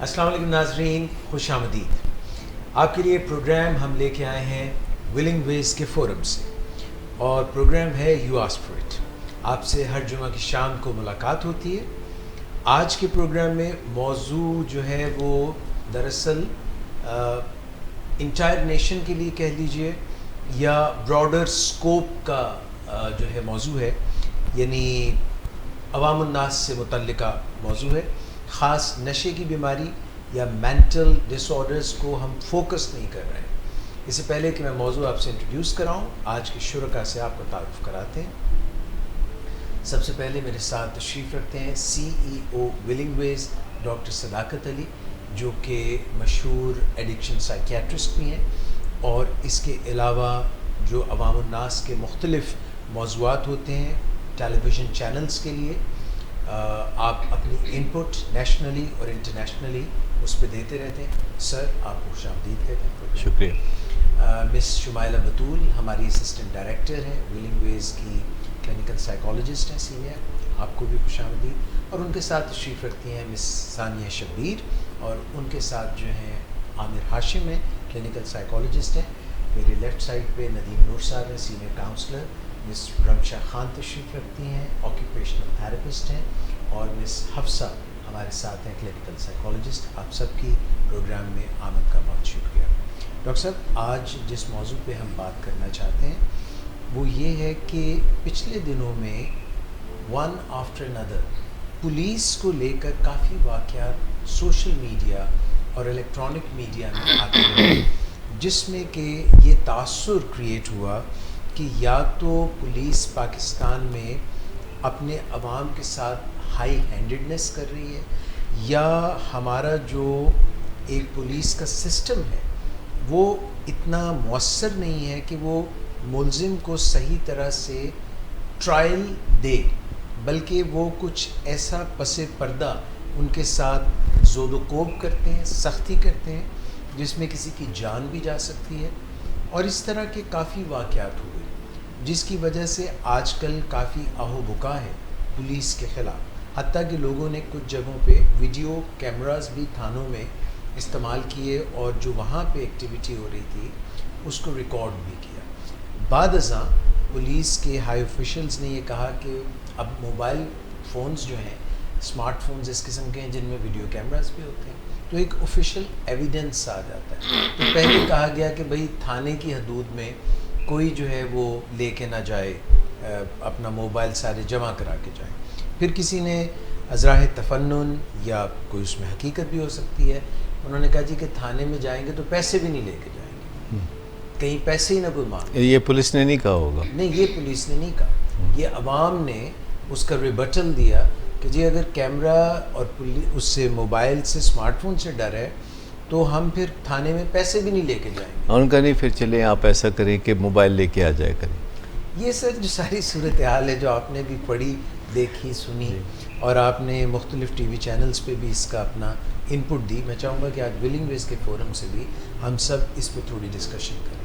السلام علیکم ناظرین، خوش آمدید۔ آپ کے لیے پروگرام ہم لے کے آئے ہیں ولنگ ویز کے فورم سے، اور پروگرام ہے یو آسک فار اٹ۔ آپ سے ہر جمعہ کی شام کو ملاقات ہوتی ہے۔ آج کے پروگرام میں موضوع جو ہے وہ دراصل انٹائر نیشن کے لیے کہہ لیجئے یا براڈر سکوپ کا جو ہے موضوع ہے، یعنی عوام الناس سے متعلقہ موضوع ہے۔ خاص نشے کی بیماری یا مینٹل ڈس آرڈرز کو ہم فوکس نہیں کر رہے ہیں۔ اس سے پہلے کہ میں موضوع آپ سے انٹروڈیوس کراؤں، آج کے شرکاء سے آپ کو تعارف کراتے ہیں۔ سب سے پہلے میرے ساتھ تشریف رکھتے ہیں سی ای او ولنگ ویز ڈاکٹر صداقت علی، جو کہ مشہور ایڈکشن سائیکیٹرسٹ بھی ہیں، اور اس کے علاوہ جو عوام الناس کے مختلف موضوعات ہوتے ہیں ٹیلی ویژن چینلز کے لیے، آپ اپنی انپٹ نیشنلی اور انٹرنیشنلی اس پہ دیتے رہتے ہیں۔ سر، آپ کو خوش آمدید کہتے ہیں۔ شکریہ۔ مس شمائلہ بطول ہماری اسسٹنٹ ڈائریکٹر ہیں، ولنگ ویز کی کلینکل سائیکالوجسٹ ہیں سینئر، آپ کو بھی خوش آمدید۔ اور ان کے ساتھ تشریف رکھتی ہیں مس ثانیہ شبیر، اور ان کے ساتھ جو ہیں عامر ہاشم ہیں، کلینکل سائیکالوجسٹ ہیں۔ میرے لیفٹ سائڈ پہ ندیم نور صاحب ہیں، سینئر کاؤنسلر۔ مس رمشا خان تشریف رکھتی ہیں، آکیوپیشنل تھراپسٹ ہیں، اور مس حفصہ ہمارے ساتھ ہیں، کلینکل سائیکالوجسٹ۔ آپ سب کی پروگرام میں آمد کا بہت شکریہ۔ ڈاکٹر صاحب، آج جس موضوع پہ ہم بات کرنا چاہتے ہیں وہ یہ ہے کہ پچھلے دنوں میں ون آفٹر انادر پولیس کو لے کر کافی واقعات سوشل میڈیا اور الیکٹرانک میڈیا میں آتے رہے، جس میں کہ یہ تاثر کریٹ ہوا کہ یا تو پولیس پاکستان میں اپنے عوام کے ساتھ ہائی ہینڈڈنس کر رہی ہے، یا ہمارا جو ایک پولیس کا سسٹم ہے وہ اتنا مؤثر نہیں ہے کہ وہ ملزم کو صحیح طرح سے ٹرائل دے، بلکہ وہ کچھ ایسا پس پردہ ان کے ساتھ زود و کوب کرتے ہیں، سختی کرتے ہیں، جس میں کسی کی جان بھی جا سکتی ہے۔ اور اس طرح کے کافی واقعات ہوئے، جس کی وجہ سے آج کل کافی آہ و بکا ہے پولیس کے خلاف، حتیٰ کہ لوگوں نے کچھ جگہوں پہ ویڈیو کیمراز بھی تھانوں میں استعمال کیے، اور جو وہاں پہ ایکٹیویٹی ہو رہی تھی اس کو ریکارڈ بھی کیا۔ بعد ازاں پولیس کے ہائی آفیشلز نے یہ کہا کہ اب موبائل فونز جو ہیں، اسمارٹ فونز اس قسم کے ہیں جن میں ویڈیو کیمراز بھی ہوتے ہیں، تو ایک آفیشیل ایویڈنس آ جاتا ہے۔ تو پہلے کہا گیا کہ بھئی تھانے کی حدود میں کوئی جو ہے وہ لے کے نہ جائے، اپنا موبائل سارے جمع کرا کے جائیں۔ پھر کسی نے ازراہ تفنن، یا کوئی اس میں حقیقت بھی ہو سکتی ہے، انہوں نے کہا جی کہ تھانے میں جائیں گے تو پیسے بھی نہیں لے کے جائیں گے، کہیں پیسے ہی نہ کوئی مانگے۔ یہ پولیس نے نہیں کہا ہوگا؟ نہیں، یہ پولیس نے نہیں کہا، یہ عوام نے اس کا ریبٹل دیا کہ جی اگر کیمرہ اور اس سے موبائل سے اسمارٹ فون سے ڈر ہے تو ہم پھر تھانے میں پیسے بھی نہیں لے کے جائیں گے۔ ان کا نہیں، پھر چلیں آپ ایسا کریں کہ موبائل لے کے آ جائے کریں۔ یہ سر جو ساری صورتحال ہے جو آپ نے بھی پڑھی، دیکھی، سنی، اور آپ نے مختلف ٹی وی چینلز پہ بھی اس کا اپنا انپٹ دی، میں چاہوں گا کہ آج ولنگ ویز کے فورم سے بھی ہم سب اس پہ تھوڑی ڈسکشن کریں۔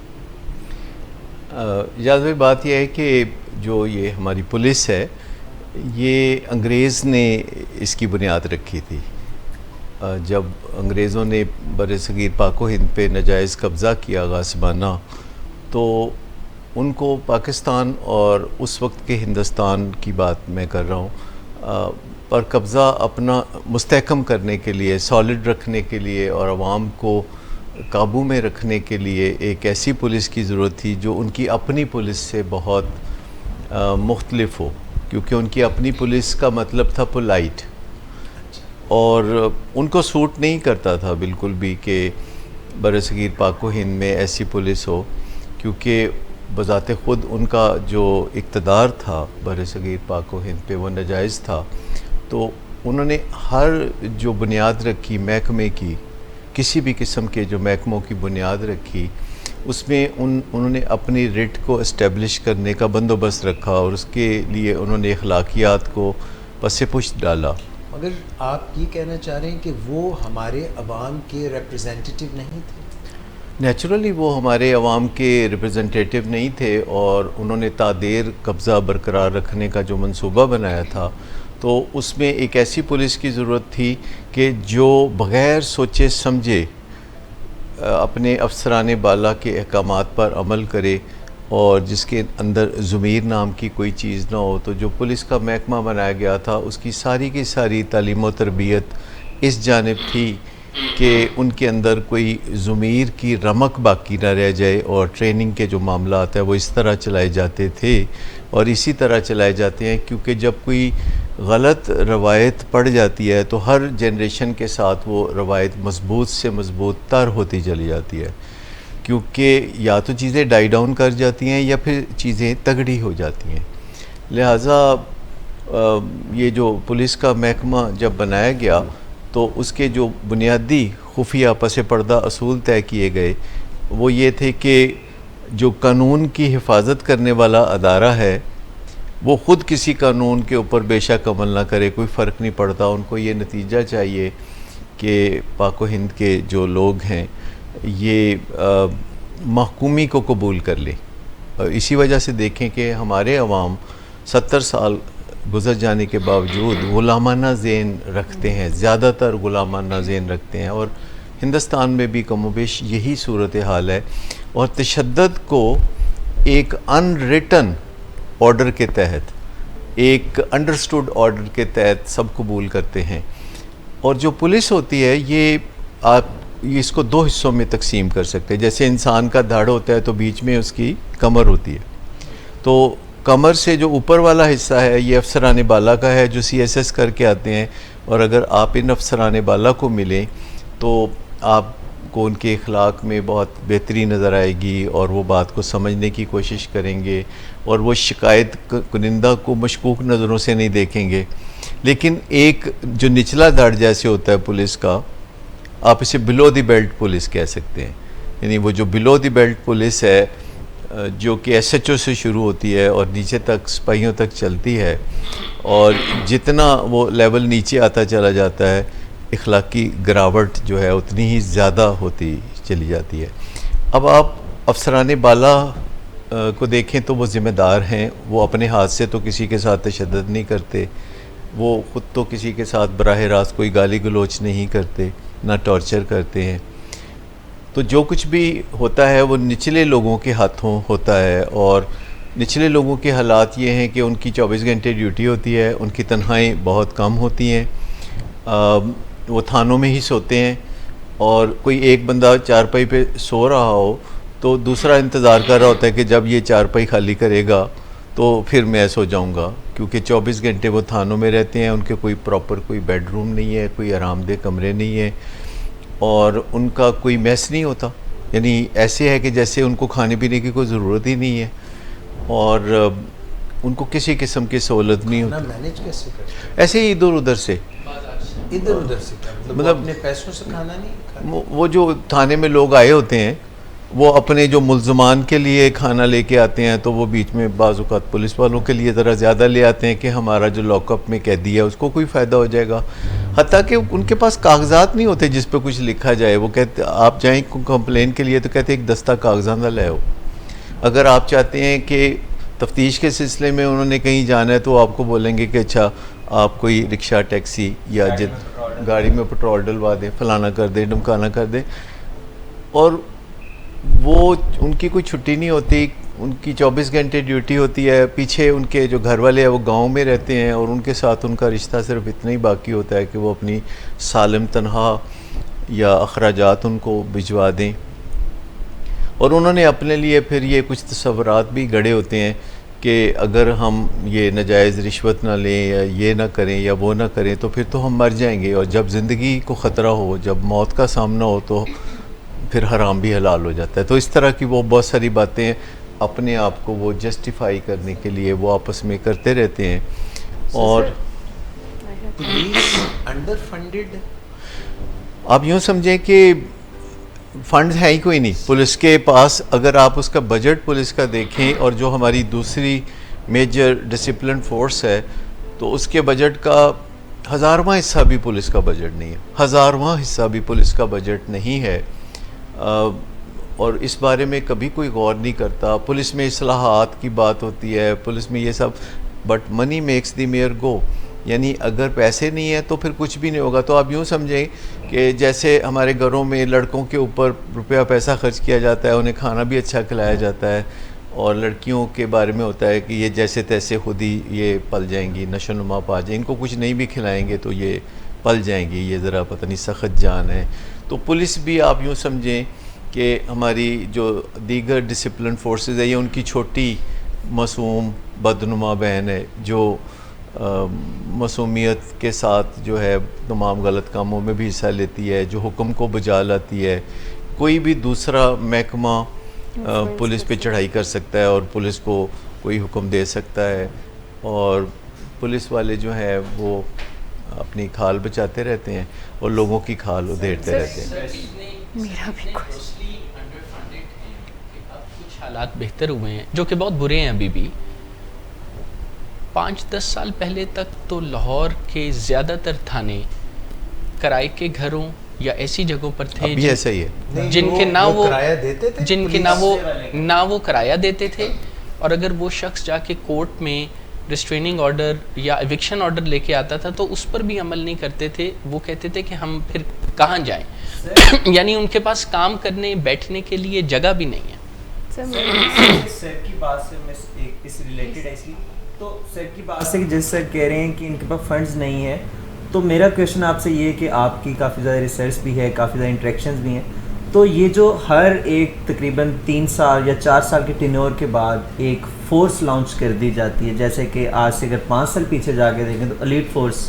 اجازت بھائی، بات یہ ہے کہ جو یہ ہماری پولیس ہے، یہ انگریز نے اس کی بنیاد رکھی تھی۔ جب انگریزوں نے بر صغیر پاک و ہند پہ ناجائز قبضہ کیا غاصبانہ، تو ان کو پاکستان اور اس وقت کے ہندوستان کی بات میں کر رہا ہوں، پر قبضہ اپنا مستحکم کرنے کے لیے، سالڈ رکھنے کے لیے، اور عوام کو قابو میں رکھنے کے لیے ایک ایسی پولیس کی ضرورت تھی جو ان کی اپنی پولیس سے بہت مختلف ہو، کیونکہ ان کی اپنی پولیس کا مطلب تھا پولائٹ، اور ان کو سوٹ نہیں کرتا تھا بالکل بھی کہ برصغیر پاک و ہند میں ایسی پولیس ہو، کیونکہ بذات خود ان کا جو اقتدار تھا برصغیر پاک و ہند پہ وہ ناجائز تھا۔ تو انہوں نے ہر جو بنیاد رکھی محکمے کی، کسی بھی قسم کے جو محکموں کی بنیاد رکھی، اس میں انہوں نے اپنی رٹ کو اسٹیبلش کرنے کا بندوبست رکھا، اور اس کے لیے انہوں نے اخلاقیات کو پس پشت ڈالا۔ مگر آپ یہ کہنا چاہ رہے ہیں کہ وہ ہمارے عوام کے ریپرزینٹیٹیو نہیں تھے؟ نیچرلی وہ ہمارے عوام کے ریپرزنٹیٹیو نہیں تھے، اور انہوں نے تا دیر قبضہ برقرار رکھنے کا جو منصوبہ بنایا تھا تو اس میں ایک ایسی پولیس کی ضرورت تھی کہ جو بغیر سوچے سمجھے اپنے افسران بالا کے احکامات پر عمل کرے اور جس کے اندر ضمیر نام کی کوئی چیز نہ ہو. تو جو پولیس کا محکمہ بنایا گیا تھا اس کی ساری تعلیم و تربیت اس جانب تھی کہ ان کے اندر کوئی ضمیر کی رمق باقی نہ رہ جائے, اور ٹریننگ کے جو معاملات ہیں وہ اس طرح چلائے جاتے تھے اور اسی طرح چلائے جاتے ہیں, کیونکہ جب کوئی غلط روایت پڑ جاتی ہے تو ہر جنریشن کے ساتھ وہ روایت مضبوط سے مضبوط تر ہوتی چلی جاتی ہے, کیونکہ یا تو چیزیں ڈائی ڈاؤن کر جاتی ہیں یا پھر چیزیں تگڑی ہو جاتی ہیں. لہٰذا یہ جو پولیس کا محکمہ جب بنایا گیا تو اس کے جو بنیادی خفیہ پس پردہ اصول طے کیے گئے وہ یہ تھے کہ جو قانون کی حفاظت کرنے والا ادارہ ہے وہ خود کسی قانون کے اوپر بے شک عمل نہ کرے, کوئی فرق نہیں پڑتا. ان کو یہ نتیجہ چاہیے کہ پاک و ہند کے جو لوگ ہیں یہ محکومی کو قبول کر لیں. اسی وجہ سے دیکھیں کہ ہمارے عوام 70 سال گزر جانے کے باوجود غلامانہ ذہن رکھتے ہیں, زیادہ تر غلامانہ ذہن رکھتے ہیں, اور ہندوستان میں بھی کم و بیش یہی صورتحال ہے. اور تشدد کو ایک ان ریٹن آرڈر کے تحت, ایک انڈرسٹوڈ آرڈر کے تحت سب قبول کرتے ہیں. اور جو پولیس ہوتی ہے یہ آپ اس کو 2 حصوں میں تقسیم کر سکتے ہیں. جیسے انسان کا دھڑ ہوتا ہے تو بیچ میں اس کی کمر ہوتی ہے, تو کمر سے جو اوپر والا حصہ ہے یہ افسران بالا کا ہے جو CSS کر کے آتے ہیں, اور اگر آپ ان افسران بالا کو ملیں تو آپ کو ان کے اخلاق میں بہت بہتری نظر آئے گی اور وہ بات کو سمجھنے کی کوشش کریں گے اور وہ شکایت کنندہ کو مشکوک نظروں سے نہیں دیکھیں گے. لیکن ایک جو نچلا دھڑ جیسے ہوتا ہے پولیس کا, آپ اسے بلو دی بیلٹ پولیس کہہ سکتے ہیں, یعنی وہ جو بلو دی بیلٹ پولیس ہے جو کہ SHO سے شروع ہوتی ہے اور نیچے تک سپاہیوں تک چلتی ہے, اور جتنا وہ لیول نیچے آتا چلا جاتا ہے اخلاقی گراوٹ جو ہے اتنی ہی زیادہ ہوتی چلی جاتی ہے. اب آپ افسران بالا کو دیکھیں تو وہ ذمہ دار ہیں, وہ اپنے ہاتھ سے تو کسی کے ساتھ تشدد نہیں کرتے, وہ خود تو کسی کے ساتھ براہ راست کوئی گالی گلوچ نہیں کرتے, نہ ٹارچر کرتے ہیں. تو جو کچھ بھی ہوتا ہے وہ نچلے لوگوں کے ہاتھوں ہوتا ہے, اور نچلے لوگوں کے حالات یہ ہیں کہ ان کی 24 گھنٹے ڈیوٹی ہوتی ہے, ان کی تنخواہیں بہت کم ہوتی ہیں, وہ تھانوں میں ہی سوتے ہیں, اور کوئی ایک بندہ چارپائی پہ سو رہا ہو تو دوسرا انتظار کر رہا ہوتا ہے کہ جب یہ چارپائی خالی کرے گا تو پھر میں سو جاؤں گا, کیونکہ 24 گھنٹے وہ تھانوں میں رہتے ہیں, ان کے کوئی پراپر کوئی بیڈ روم نہیں ہے, کوئی آرام دہ کمرے نہیں ہیں, اور ان کا کوئی میس نہیں ہوتا. یعنی ایسے ہے کہ جیسے ان کو کھانے پینے کی کوئی ضرورت ہی نہیں ہے, اور ان کو کسی قسم کی سہولت نہیں ہوتی. مینیج کیسے کرتے ہیں؟ ایسے ہی ادھر ادھر سے مطلب اپنے پیسوں سے کھانا نہیں, وہ جو تھانے میں لوگ آئے ہوتے ہیں وہ اپنے جو ملزمان کے لیے کھانا لے کے آتے ہیں تو وہ بیچ میں بعض اوقات پولیس والوں کے لیے ذرا زیادہ لے آتے ہیں کہ ہمارا جو لاک اپ میں قیدی ہے اس کو کوئی فائدہ ہو جائے گا. حتیٰ کہ ان کے پاس کاغذات نہیں ہوتے جس پہ کچھ لکھا جائے. وہ کہتے آپ جائیں کمپلین کے لیے تو کہتے ایک دستہ کاغذات نہ لے آؤ. اگر آپ چاہتے ہیں کہ تفتیش کے سلسلے میں انہوں نے کہیں جانا ہے تو آپ کو بولیں گے کہ اچھا آپ کوئی رکشہ ٹیکسی یا گاڑی میں پٹرول ڈلوا دیں, فلانا کر دیں, ڈمکانا کر دیں. اور وہ ان کی کوئی چھٹی نہیں ہوتی, ان کی 24 گھنٹے ڈیوٹی ہوتی ہے. پیچھے ان کے جو گھر والے ہیں وہ گاؤں میں رہتے ہیں, اور ان کے ساتھ ان کا رشتہ صرف اتنا ہی باقی ہوتا ہے کہ وہ اپنی سالم تنخواہ یا اخراجات ان کو بھجوا دیں. اور انہوں نے اپنے لیے پھر یہ کچھ تصورات بھی گڑے ہوتے ہیں کہ اگر ہم یہ ناجائز رشوت نہ لیں یا یہ نہ کریں یا وہ نہ کریں تو پھر تو ہم مر جائیں گے, اور جب زندگی کو خطرہ ہو, جب موت کا سامنا ہو تو پھر حرام بھی حلال ہو جاتا ہے. تو اس طرح کی وہ بہت ساری باتیں اپنے آپ کو وہ جسٹیفائی کرنے کے لیے وہ آپس میں کرتے رہتے ہیں. اور پولیس انڈر فنڈڈ, آپ یوں سمجھیں کہ فنڈ ہے ہی کوئی نہیں پولیس کے پاس. اگر آپ اس کا بجٹ پولیس کا دیکھیں, اور جو ہماری دوسری میجر ڈسپلن فورس ہے تو اس کے بجٹ کا 1000واں حصہ بھی پولیس کا بجٹ نہیں ہے. 1000واں حصہ بھی پولیس کا بجٹ نہیں ہے, اور اس بارے میں کبھی کوئی غور نہیں کرتا. پولیس میں اصلاحات کی بات ہوتی ہے, پولیس میں یہ سب, but money makes the mare go. یعنی اگر پیسے نہیں ہیں تو پھر کچھ بھی نہیں ہوگا. تو آپ یوں سمجھیں کہ جیسے ہمارے گھروں میں لڑکوں کے اوپر روپیہ پیسہ خرچ کیا جاتا ہے, انہیں کھانا بھی اچھا کھلایا جاتا ہے, اور لڑکیوں کے بارے میں ہوتا ہے کہ یہ جیسے تیسے خود ہی یہ پل جائیں گی, نشو نما پا جائیں, ان کو کچھ نہیں بھی کھلائیں گے تو یہ پل جائیں گی, یہ ذرا پتہ نہیں سخت جان ہے. تو پولیس بھی آپ یوں سمجھیں کہ ہماری جو دیگر ڈسپلن فورسز ہے, یہ ان کی چھوٹی معصوم بدنما بہن ہے جو معصومیت کے ساتھ جو ہے تمام غلط کاموں میں بھی حصہ لیتی ہے, جو حکم کو بجا لاتی ہے. کوئی بھی دوسرا محکمہ پولیس پہ چڑھائی کر سکتا ہے اور پولیس کو کوئی حکم دے سکتا ہے, اور پولیس والے جو ہیں وہ اپنی کھال بچاتے رہتے ہیں اور لوگوں کی کھال ادھیڑتے رہتے ہیں. میرا بھی کچھ حالات بہتر ہوئے ہیں جو کہ بہت برے ہیں ابھی بھی. 5-10 سال پہلے تک تو لاہور کے زیادہ تر تھانے کرائے کے گھروں یا ایسی جگہوں پر تھے ابھی ایسا ہی ہے جن کے نہ وہ کرایہ دیتے تھے, اور اگر وہ شخص جا کے کورٹ میں ریسٹریننگ آرڈر یا ایوکشن آرڈر لے کے آتا تھا تو اس پر بھی عمل نہیں کرتے تھے. وہ کہتے تھے کہ ہم پھر کہاں جائیں, یعنی ان کے پاس کام کرنے بیٹھنے کے لیے جگہ بھی نہیں ہے. سر کی بات سے میں اس ریلیٹڈ ہے, اس لیے تو سر کی بات سے جیسے سر کہہ رہے ہیں کہ ان کے پاس فنڈز نہیں ہیں, تو میرا کویشچن آپ سے یہ ہے کہ آپ کی کافی زیادہ ریسرچ بھی ہے, کافی زیادہ انٹریکشنز بھی ہیں, تو یہ جو ہر ایک تقریباً 3 سال یا 4 سال کے ٹینور کے بعد ایک فورس لانچ کر دی جاتی ہے, جیسے کہ آج سے اگر 5 سال پیچھے جا کے دیکھیں تو ایلیٹ فورس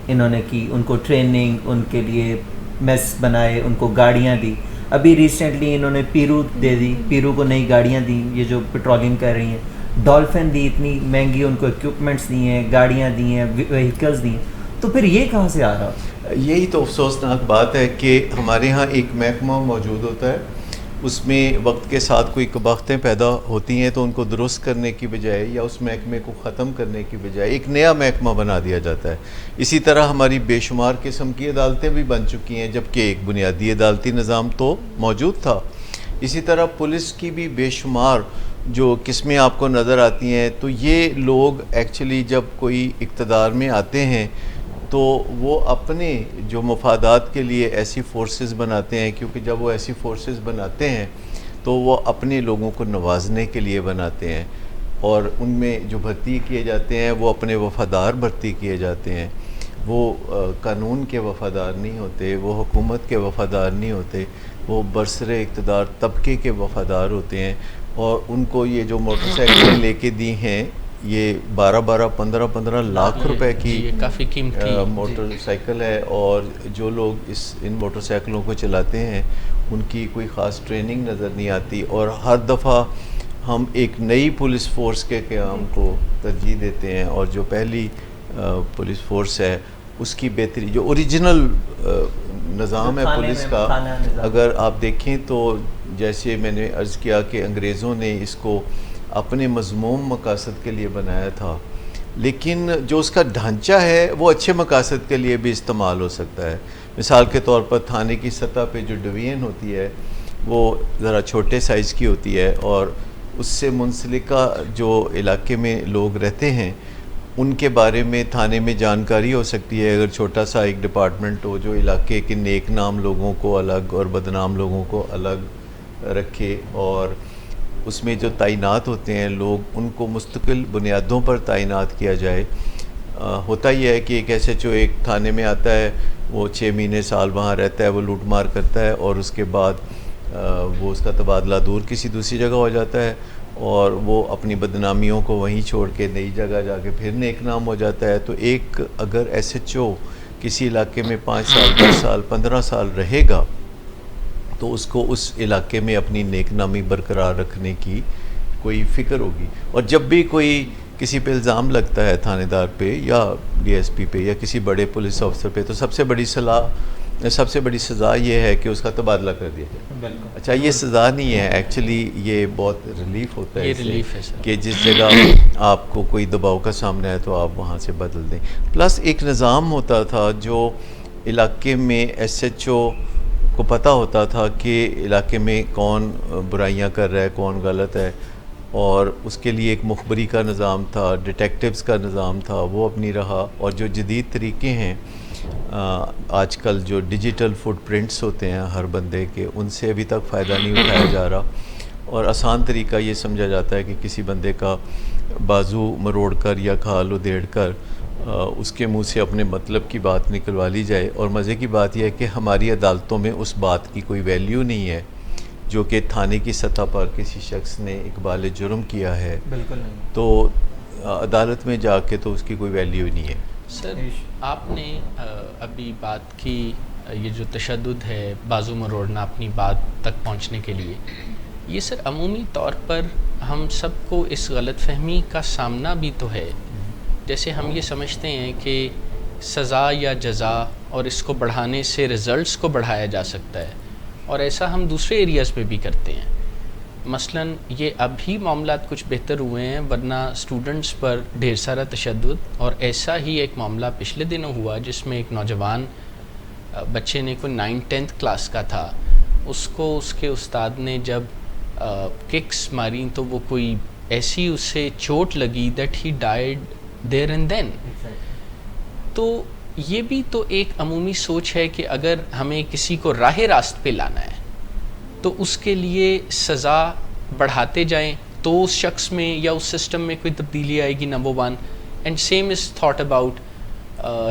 انہوں نے کی, ان کو ٹریننگ, ان کے لیے میس بنائے, ان کو گاڑیاں دی. ابھی ریسنٹلی انہوں نے پیرو دے دی, پیرو کو نئی گاڑیاں دیں, یہ جو پیٹرولنگ کر رہی ہیں. ڈولفن دی, اتنی مہنگی ان کو اکوپمنٹس دی ہیں, گاڑیاں دی ہیں, وہیکلز دی ہیں. تو پھر یہ کہاں سے آ رہا؟ یہی تو افسوسناک بات ہے کہ ہمارے ہاں ایک محکمہ موجود ہوتا ہے, اس میں وقت کے ساتھ کوئی قباختیں پیدا ہوتی ہیں تو ان کو درست کرنے کی بجائے یا اس محکمے کو ختم کرنے کی بجائے ایک نیا محکمہ بنا دیا جاتا ہے. اسی طرح ہماری بے شمار قسم کی عدالتیں بھی بن چکی ہیں جبکہ ایک بنیادی عدالتی نظام تو موجود تھا. اسی طرح پولیس کی بھی بے شمار جو قسمیں آپ کو نظر آتی ہیں. تو یہ لوگ ایکچولی جب کوئی اقتدار میں آتے ہیں تو وہ اپنے جو مفادات کے لیے ایسی فورسز بناتے ہیں, کیونکہ جب وہ ایسی فورسز بناتے ہیں تو وہ اپنے لوگوں کو نوازنے کے لیے بناتے ہیں, اور ان میں جو بھرتی کیے جاتے ہیں وہ اپنے وفادار بھرتی کیے جاتے ہیں. وہ قانون کے وفادار نہیں ہوتے, وہ حکومت کے وفادار نہیں ہوتے, وہ برسر اقتدار طبقے کے وفادار ہوتے ہیں. اور ان کو یہ جو موٹر سائیکلیں لے کے دی ہیں, یہ 15 لاکھ روپے کی کافی قیمتی موٹر سائیکل ہے, اور جو لوگ ان موٹر سائیکلوں کو چلاتے ہیں ان کی کوئی خاص ٹریننگ نظر نہیں آتی. اور ہر دفعہ ہم ایک نئی پولیس فورس کے قیام کو ترجیح دیتے ہیں, اور جو پہلی پولیس فورس ہے اس کی بہتری, جو اوریجنل نظام ہے پولیس کا, اگر آپ دیکھیں تو جیسے میں نے عرض کیا کہ انگریزوں نے اس کو اپنے مذموم مقاصد کے لیے بنایا تھا, لیکن جو اس کا ڈھانچہ ہے وہ اچھے مقاصد کے لیے بھی استعمال ہو سکتا ہے. مثال کے طور پر تھانے کی سطح پہ جو ڈویژن ہوتی ہے وہ ذرا چھوٹے سائز کی ہوتی ہے, اور اس سے منسلکہ جو علاقے میں لوگ رہتے ہیں ان کے بارے میں تھانے میں جانکاری ہو سکتی ہے. اگر چھوٹا سا ایک ڈپارٹمنٹ ہو جو علاقے کے نیک نام لوگوں کو الگ اور بدنام لوگوں کو الگ رکھے, اور اس میں جو تعینات ہوتے ہیں لوگ ان کو مستقل بنیادوں پر تعینات کیا جائے. ہوتا یہ ہے کہ ایک ایس ایچ او ایک تھانے میں آتا ہے, وہ 6 مہینے سال وہاں رہتا ہے, وہ لوٹ مار کرتا ہے, اور اس کے بعد وہ اس کا تبادلہ دور کسی دوسری جگہ ہو جاتا ہے, اور وہ اپنی بدنامیوں کو وہیں چھوڑ کے نئی جگہ جا کے پھر نیک نام ہو جاتا ہے. تو ایک اگر ایس ایچ او کسی علاقے میں 5 سال 10 سال 15 سال رہے گا تو اس کو اس علاقے میں اپنی نیک نامی برقرار رکھنے کی کوئی فکر ہوگی. اور جب بھی کوئی کسی پہ الزام لگتا ہے تھانے دار پہ یا ڈی ایس پی پہ یا کسی بڑے پولیس افسر پہ, تو سب سے بڑی سزا یہ ہے کہ اس کا تبادلہ کر دیا جائے. اچھا, یہ سزا نہیں ہے ایکچولی, یہ بہت ریلیف ہوتا ہے, کہ جس جگہ آپ کو کوئی دباؤ کا سامنا ہے تو آپ وہاں سے بدل دیں. پلس ایک نظام ہوتا تھا جو علاقے میں ایس ایچ او کو پتہ ہوتا تھا کہ علاقے میں کون برائیاں کر رہا ہے, کون غلط ہے, اور اس کے لیے ایک مخبری کا نظام تھا، ڈیٹیکٹیوز کا نظام تھا، وہ اپنی رہا. اور جو جدید طریقے ہیں آج کل جو ڈیجیٹل فٹ پرنٹس ہوتے ہیں ہر بندے کے، ان سے ابھی تک فائدہ نہیں اٹھایا جا رہا. اور آسان طریقہ یہ سمجھا جاتا ہے کہ کسی بندے کا بازو مروڑ کر یا کھال ادھیڑ کر اس کے منہ سے اپنے مطلب کی بات نکلوا لی جائے. اور مزے کی بات یہ ہے کہ ہماری عدالتوں میں اس بات کی کوئی ویلیو نہیں ہے جو کہ تھانے کی سطح پر کسی شخص نے اقبال جرم کیا ہے. بالکل نہیں. تو عدالت میں جا کے تو اس کی کوئی ویلیو نہیں ہے. سر آپ نے ابھی بات کی یہ جو تشدد ہے، بازو مروڑنا اپنی بات تک پہنچنے کے لیے، یہ سر عمومی طور پر ہم سب کو اس غلط فہمی کا سامنا بھی تو ہے. جیسے ہم یہ سمجھتے ہیں کہ سزا یا جزا اور اس کو بڑھانے سے رزلٹس کو بڑھایا جا سکتا ہے، اور ایسا ہم دوسرے ایریاز پہ بھی کرتے ہیں. مثلاً یہ اب ہی معاملات کچھ بہتر ہوئے ہیں، ورنہ اسٹوڈنٹس پر ڈھیر سارا تشدد. اور ایسا ہی ایک معاملہ پچھلے دنوں ہوا جس میں ایک نوجوان بچے نے کوئی 9th کلاس کا تھا، اس کو اس کے استاد نے جب ککس ماری تو وہ کوئی ایسی اسے چوٹ لگی that he died there and then. تو یہ بھی تو ایک عمومی سوچ ہے کہ اگر ہمیں کسی کو راہ راست پہ لانا ہے تو اس کے لیے سزا بڑھاتے جائیں تو اس شخص میں یا اس سسٹم میں کوئی تبدیلی آئے گی، نمبر 1. And same is thought about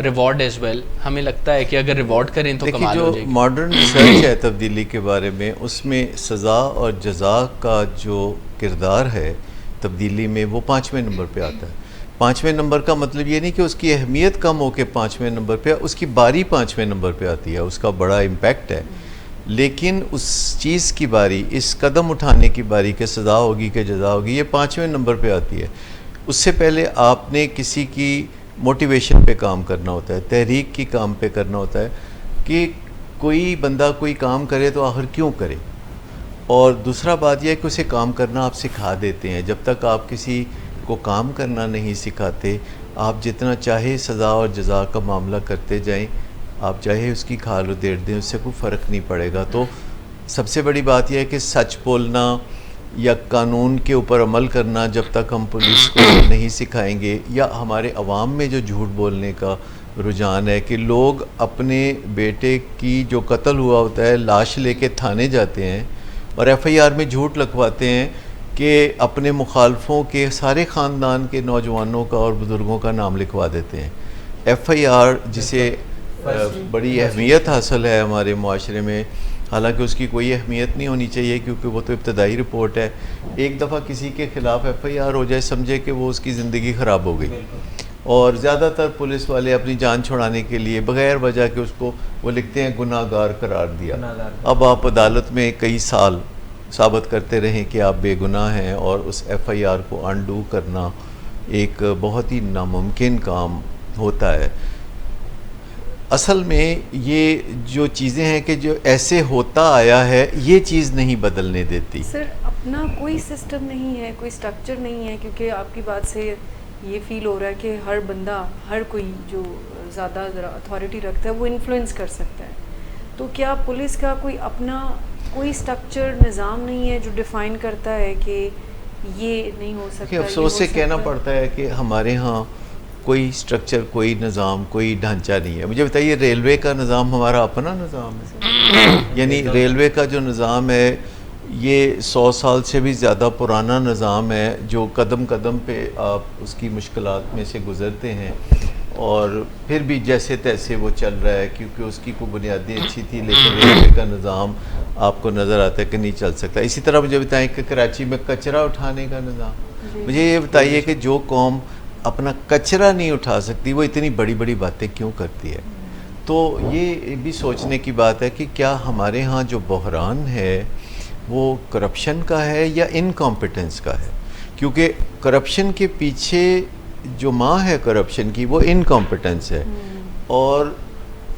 reward as well. ہمیں لگتا ہے کہ اگر ریوارڈ کریں تو کمال ہو جائے گی. جو ماڈرن ریسرچ ہے تبدیلی کے بارے میں، اس میں سزا اور جزا کا جو کردار ہے تبدیلی میں وہ 5ویں نمبر پہ آتا ہے. 5ویں نمبر کا مطلب یہ نہیں کہ اس کی اہمیت کم ہو کے 5ویں نمبر پہ، اس کی باری 5ویں نمبر پہ آتی ہے، اس کا بڑا امپیکٹ ہے. لیکن اس چیز کی باری، اس قدم اٹھانے کی باری کہ سزا ہوگی کہ جزا ہوگی، یہ 5ویں نمبر پہ آتی ہے. اس سے پہلے آپ نے کسی کی موٹیویشن پہ کام کرنا ہوتا ہے، تحریک کی کام پہ کرنا ہوتا ہے کہ کوئی بندہ کوئی کام کرے تو آخر کیوں کرے. اور دوسرا بات یہ ہے کہ اسے کام کرنا آپ سکھا دیتے ہیں. جب تک آپ کسی کو کام کرنا نہیں سکھاتے، آپ جتنا چاہے سزا اور جزا کا معاملہ کرتے جائیں، آپ چاہے اس کی کھال ادھیڑ دیں، اس سے کوئی فرق نہیں پڑے گا. تو سب سے بڑی بات یہ ہے کہ سچ بولنا یا قانون کے اوپر عمل کرنا جب تک ہم پولیس کو نہیں سکھائیں گے، یا ہمارے عوام میں جو جھوٹ بولنے کا رجحان ہے کہ لوگ اپنے بیٹے کی جو قتل ہوا ہوتا ہے لاش لے کے تھانے جاتے ہیں اور FIR میں جھوٹ لکھواتے ہیں کہ اپنے مخالفوں کے سارے خاندان کے نوجوانوں کا اور بزرگوں کا نام لکھوا دیتے ہیں. FIR جسے بڑی اہمیت حاصل ہے ہمارے معاشرے میں، حالانکہ اس کی کوئی اہمیت نہیں ہونی چاہیے کیونکہ وہ تو ابتدائی رپورٹ ہے. ایک دفعہ کسی کے خلاف FIR ہو جائے، سمجھے کہ وہ اس کی زندگی خراب ہو گئی. اور زیادہ تر پولیس والے اپنی جان چھڑانے کے لیے بغیر وجہ کہ اس کو وہ لکھتے ہیں گناہ گار قرار دیا. اب آپ عدالت میں کئی سال ثابت کرتے رہیں کہ آپ بے گناہ ہیں، اور اس FIR کو انڈو کرنا ایک بہت ہی ناممکن کام ہوتا ہے. اصل میں یہ جو چیزیں ہیں کہ جو ایسے ہوتا آیا ہے، یہ چیز نہیں بدلنے دیتی. سر اپنا کوئی سسٹم نہیں ہے، کوئی سٹرکچر نہیں ہے، کیونکہ آپ کی بات سے یہ فیل ہو رہا ہے کہ ہر بندہ، ہر کوئی جو زیادہ اتھارٹی رکھتا ہے وہ انفلوئنس کر سکتا ہے. تو کیا پولیس کا کوئی اپنا کوئی سٹرکچر نظام نہیں ہے جو ڈیفائن کرتا ہے کہ یہ نہیں ہو سکتا؟ افسوس سے کہنا پڑتا ہے کہ ہمارے ہاں کوئی سٹرکچر، کوئی نظام، کوئی ڈھانچہ نہیں ہے. مجھے بتائیے، ریلوے کا نظام ہمارا اپنا نظام ہے. یعنی ریلوے کا جو نظام ہے یہ 100 سال سے بھی زیادہ پرانا نظام ہے، جو قدم قدم پہ آپ اس کی مشکلات میں سے گزرتے ہیں، اور پھر بھی جیسے تیسے وہ چل رہا ہے کیونکہ اس کی کوئی بنیادیں اچھی تھی. لیکن ریلوے کا نظام آپ کو نظر آتا ہے کہ نہیں چل سکتا. اسی طرح مجھے بتائیں کہ کراچی میں کچرا اٹھانے کا نظام، مجھے یہ بتائیے کہ جو قوم اپنا کچرا نہیں اٹھا سکتی وہ اتنی بڑی بڑی باتیں کیوں کرتی ہے؟ تو یہ بھی سوچنے کی بات ہے کہ کیا ہمارے ہاں جو بحران ہے وہ کرپشن کا ہے یا انکمپیٹنس کا ہے؟ کیونکہ کرپشن کے پیچھے جو ماں ہے کرپشن کی وہ انکمپیٹنس ہے. اور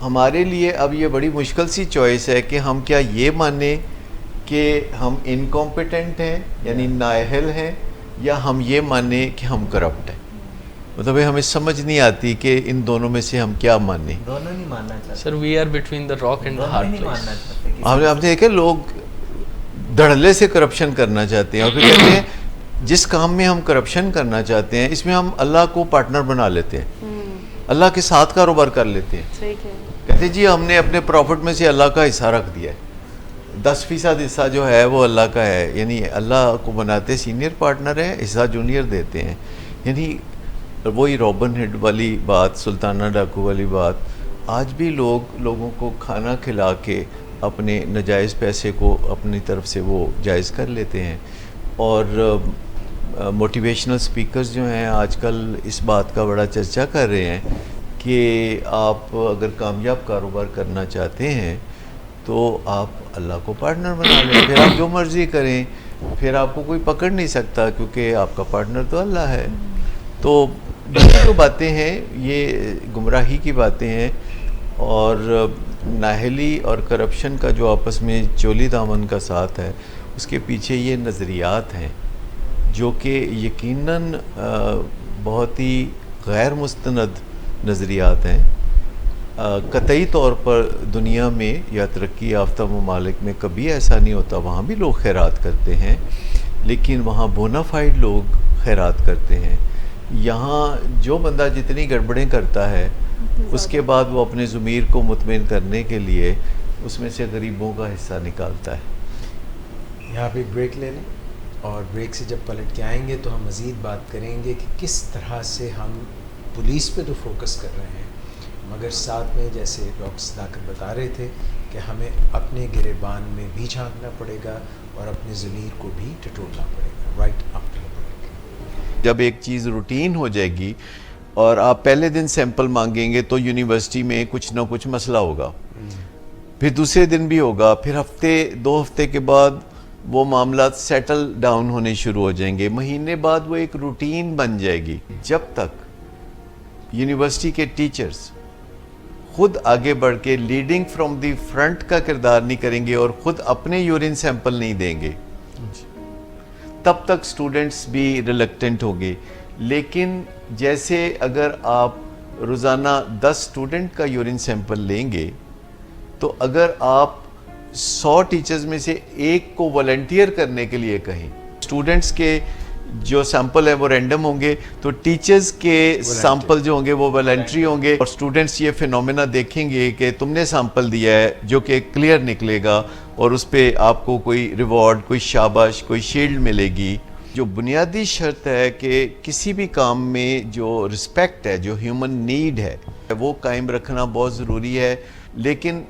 ہمارے لیے اب یہ بڑی مشکل سی چوائس ہے کہ ہم کیا یہ مانیں کہ ہم انکمپیٹنٹ ہیں یعنی نااہل ہیں، یا ہم یہ مانیں کہ ہم کرپٹ ہیں. مطلب ہمیں سمجھ نہیں آتی کہ ان دونوں میں سے ہم کیا مانیں. دونوں نہیں ماننا چاہتے sir. We are between the rock and the hard place. آپ نے دیکھا لوگ دھڑلے سے کرپشن کرنا چاہتے ہیں اور پھر کہتے ہیں جس کام میں ہم کرپشن کرنا چاہتے ہیں اس میں ہم اللہ کو پارٹنر بنا لیتے ہیں، اللہ کے ساتھ کاروبار کر لیتے ہیں. صحیح کہہ کہتے جی ہم نے اپنے پروفٹ میں سے اللہ کا حصہ رکھ دیا ہے، 10% حصہ جو ہے وہ اللہ کا ہے، یعنی اللہ کو بناتے سینئر پارٹنر ہے، حصہ جونیئر دیتے ہیں. یعنی وہی رابن ہڈ والی بات، سلطانہ ڈاکو والی بات. آج بھی لوگوں کو کھانا کھلا کے اپنے ناجائز پیسے کو اپنی طرف سے وہ جائز کر لیتے ہیں. اور موٹیویشنل سپیکرز جو ہیں آج کل اس بات کا بڑا چرچا کر رہے ہیں کہ آپ اگر کامیاب کاروبار کرنا چاہتے ہیں تو آپ اللہ کو پارٹنر بنا لیں، پھر آپ جو مرضی کریں، پھر آپ کو کوئی پکڑ نہیں سکتا کیونکہ آپ کا پارٹنر تو اللہ ہے. تو یہ جو باتیں ہیں یہ گمراہی کی باتیں ہیں، اور نااہلی اور کرپشن کا جو آپس میں چولی دامن کا ساتھ ہے اس کے پیچھے یہ نظریات ہیں جو کہ یقیناً بہت ہی غیر مستند نظریات ہیں. قطعی طور پر دنیا میں یا ترقی یافتہ ممالک میں کبھی ایسا نہیں ہوتا، وہاں بھی لوگ خیرات کرتے ہیں لیکن وہاں بونافائیڈ لوگ خیرات کرتے ہیں. یہاں جو بندہ جتنی گڑبڑیں کرتا ہے اس کے بعد وہ اپنے ضمیر کو مطمئن کرنے کے لیے اس میں سے غریبوں کا حصہ نکالتا ہے. یہاں پہ ایک بریک لے لیں اور بریک سے جب پلٹ کے آئیں گے تو ہم مزید بات کریں گے کہ کس طرح سے ہم پولیس پہ تو فوکس کر رہے ہیں مگر ساتھ میں جیسے ڈاکٹر صداقت بتا رہے تھے کہ ہمیں اپنے گریبان میں بھی جھانکنا پڑے گا اور اپنے ضمیر کو بھی ٹٹولنا پڑے گا. Right after break. جب ایک چیز روٹین ہو جائے گی اور آپ پہلے دن سیمپل مانگیں گے تو یونیورسٹی میں کچھ نہ کچھ مسئلہ ہوگا، پھر دوسرے دن بھی ہوگا، پھر ہفتے 2 ہفتے کے بعد وہ معاملات سیٹل ڈاؤن ہونے شروع ہو جائیں گے، مہینے بعد وہ ایک روٹین بن جائے گی. جب تک یونیورسٹی کے ٹیچرز خود آگے بڑھ کے لیڈنگ فرام دی فرنٹ کا کردار نہیں کریں گے اور خود اپنے یورین سیمپل نہیں دیں گے تب تک سٹوڈنٹس بھی ریلیکٹنٹ ہوگے. لیکن جیسے اگر آپ روزانہ 10 سٹوڈنٹ کا یورین سیمپل لیں گے تو اگر آپ 100 ٹیچرز میں سے ایک کو والنٹیئر کرنے کے لیے کہیں، سٹوڈنٹس کے جو سیمپل ہے وہ رینڈم ہوں گے تو ٹیچرز کے سیمپل جو ہوں گے وہ والنٹری ہوں گے، اور سٹوڈنٹس یہ فینومینا دیکھیں گے کہ تم نے سیمپل دیا ہے جو کہ کلیئر نکلے گا اور اس پہ آپ کو کوئی ریوارڈ، کوئی شاباش، کوئی شیلڈ ملے گی. جو بنیادی شرط ہے کہ کسی بھی کام میں جو رسپیکٹ ہے، جو ہیومن نیڈ ہے، وہ قائم رکھنا بہت ضروری ہے. لیکن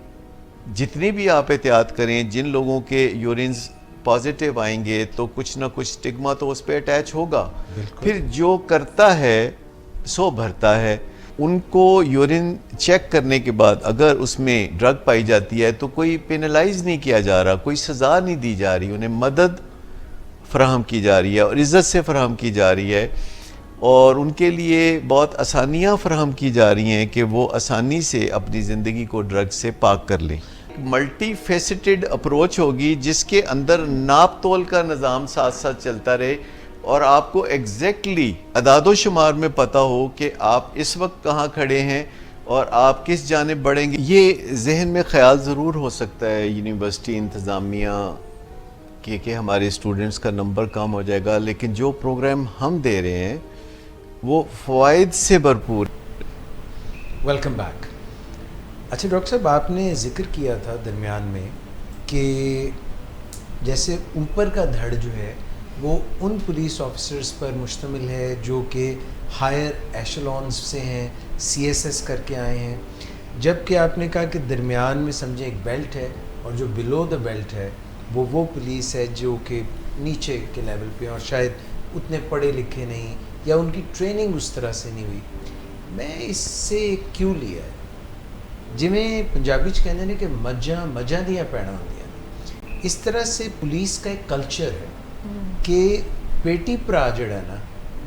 جتنی بھی آپ احتیاط کریں، جن لوگوں کے یورینز پازیٹیو آئیں گے تو کچھ نہ کچھ سٹگما تو اس پہ اٹیچ ہوگا. پھر جو کرتا ہے سو بھرتا ہے. ان کو یورین چیک کرنے کے بعد اگر اس میں ڈرگ پائی جاتی ہے تو کوئی پینلائز نہیں کیا جا رہا، کوئی سزا نہیں دی جا رہی، انہیں مدد فراہم کی جا رہی ہے اور عزت سے فراہم کی جا رہی ہے، اور ان کے لیے بہت آسانیاں فراہم کی جا رہی ہیں کہ وہ آسانی سے اپنی زندگی کو ڈرگ سے پاک کر لیں. ملٹی فیسٹڈ اپروچ ہوگی جس کے اندر ناپ تول کا نظام ساتھ ساتھ چلتا رہے اور آپ کو ایگزیکٹلی اعداد و شمار میں پتہ ہو کہ آپ اس وقت کہاں کھڑے ہیں اور آپ کس جانب بڑھیں گے. یہ ذہن میں خیال ضرور ہو سکتا ہے یونیورسٹی انتظامیہ کہ ہمارے اسٹوڈنٹس کا نمبر کم ہو جائے گا، لیکن جو پروگرام ہم دے رہے ہیں وہ فوائد سے بھرپور. Welcome back. اچھا ڈاکٹر صاحب، آپ نے ذکر کیا تھا درمیان میں کہ جیسے اوپر کا دھڑ جو ہے وہ ان پولیس آفیسرز پر مشتمل ہے جو کہ ہائر ایشلونز سے ہیں، CSS کر کے آئے ہیں، جبکہ آپ نے کہا کہ درمیان میں سمجھیں ایک بیلٹ ہے اور جو بلو دا بیلٹ ہے وہ پولیس ہے جو کہ نیچے کے لیول پہ اور شاید اتنے پڑھے لکھے نہیں یا ان کی ٹریننگ اس طرح سے نہیں ہوئی. میں اس سے کیوں لیا ہے جویں پنجابی چ کہندے نے کہ مجھاں دیاں پیڑاں ہوندیاں نے، اس طرح سے پولیس کا ایک کلچر ہے کہ پیٹی پرا جڑا ہے نا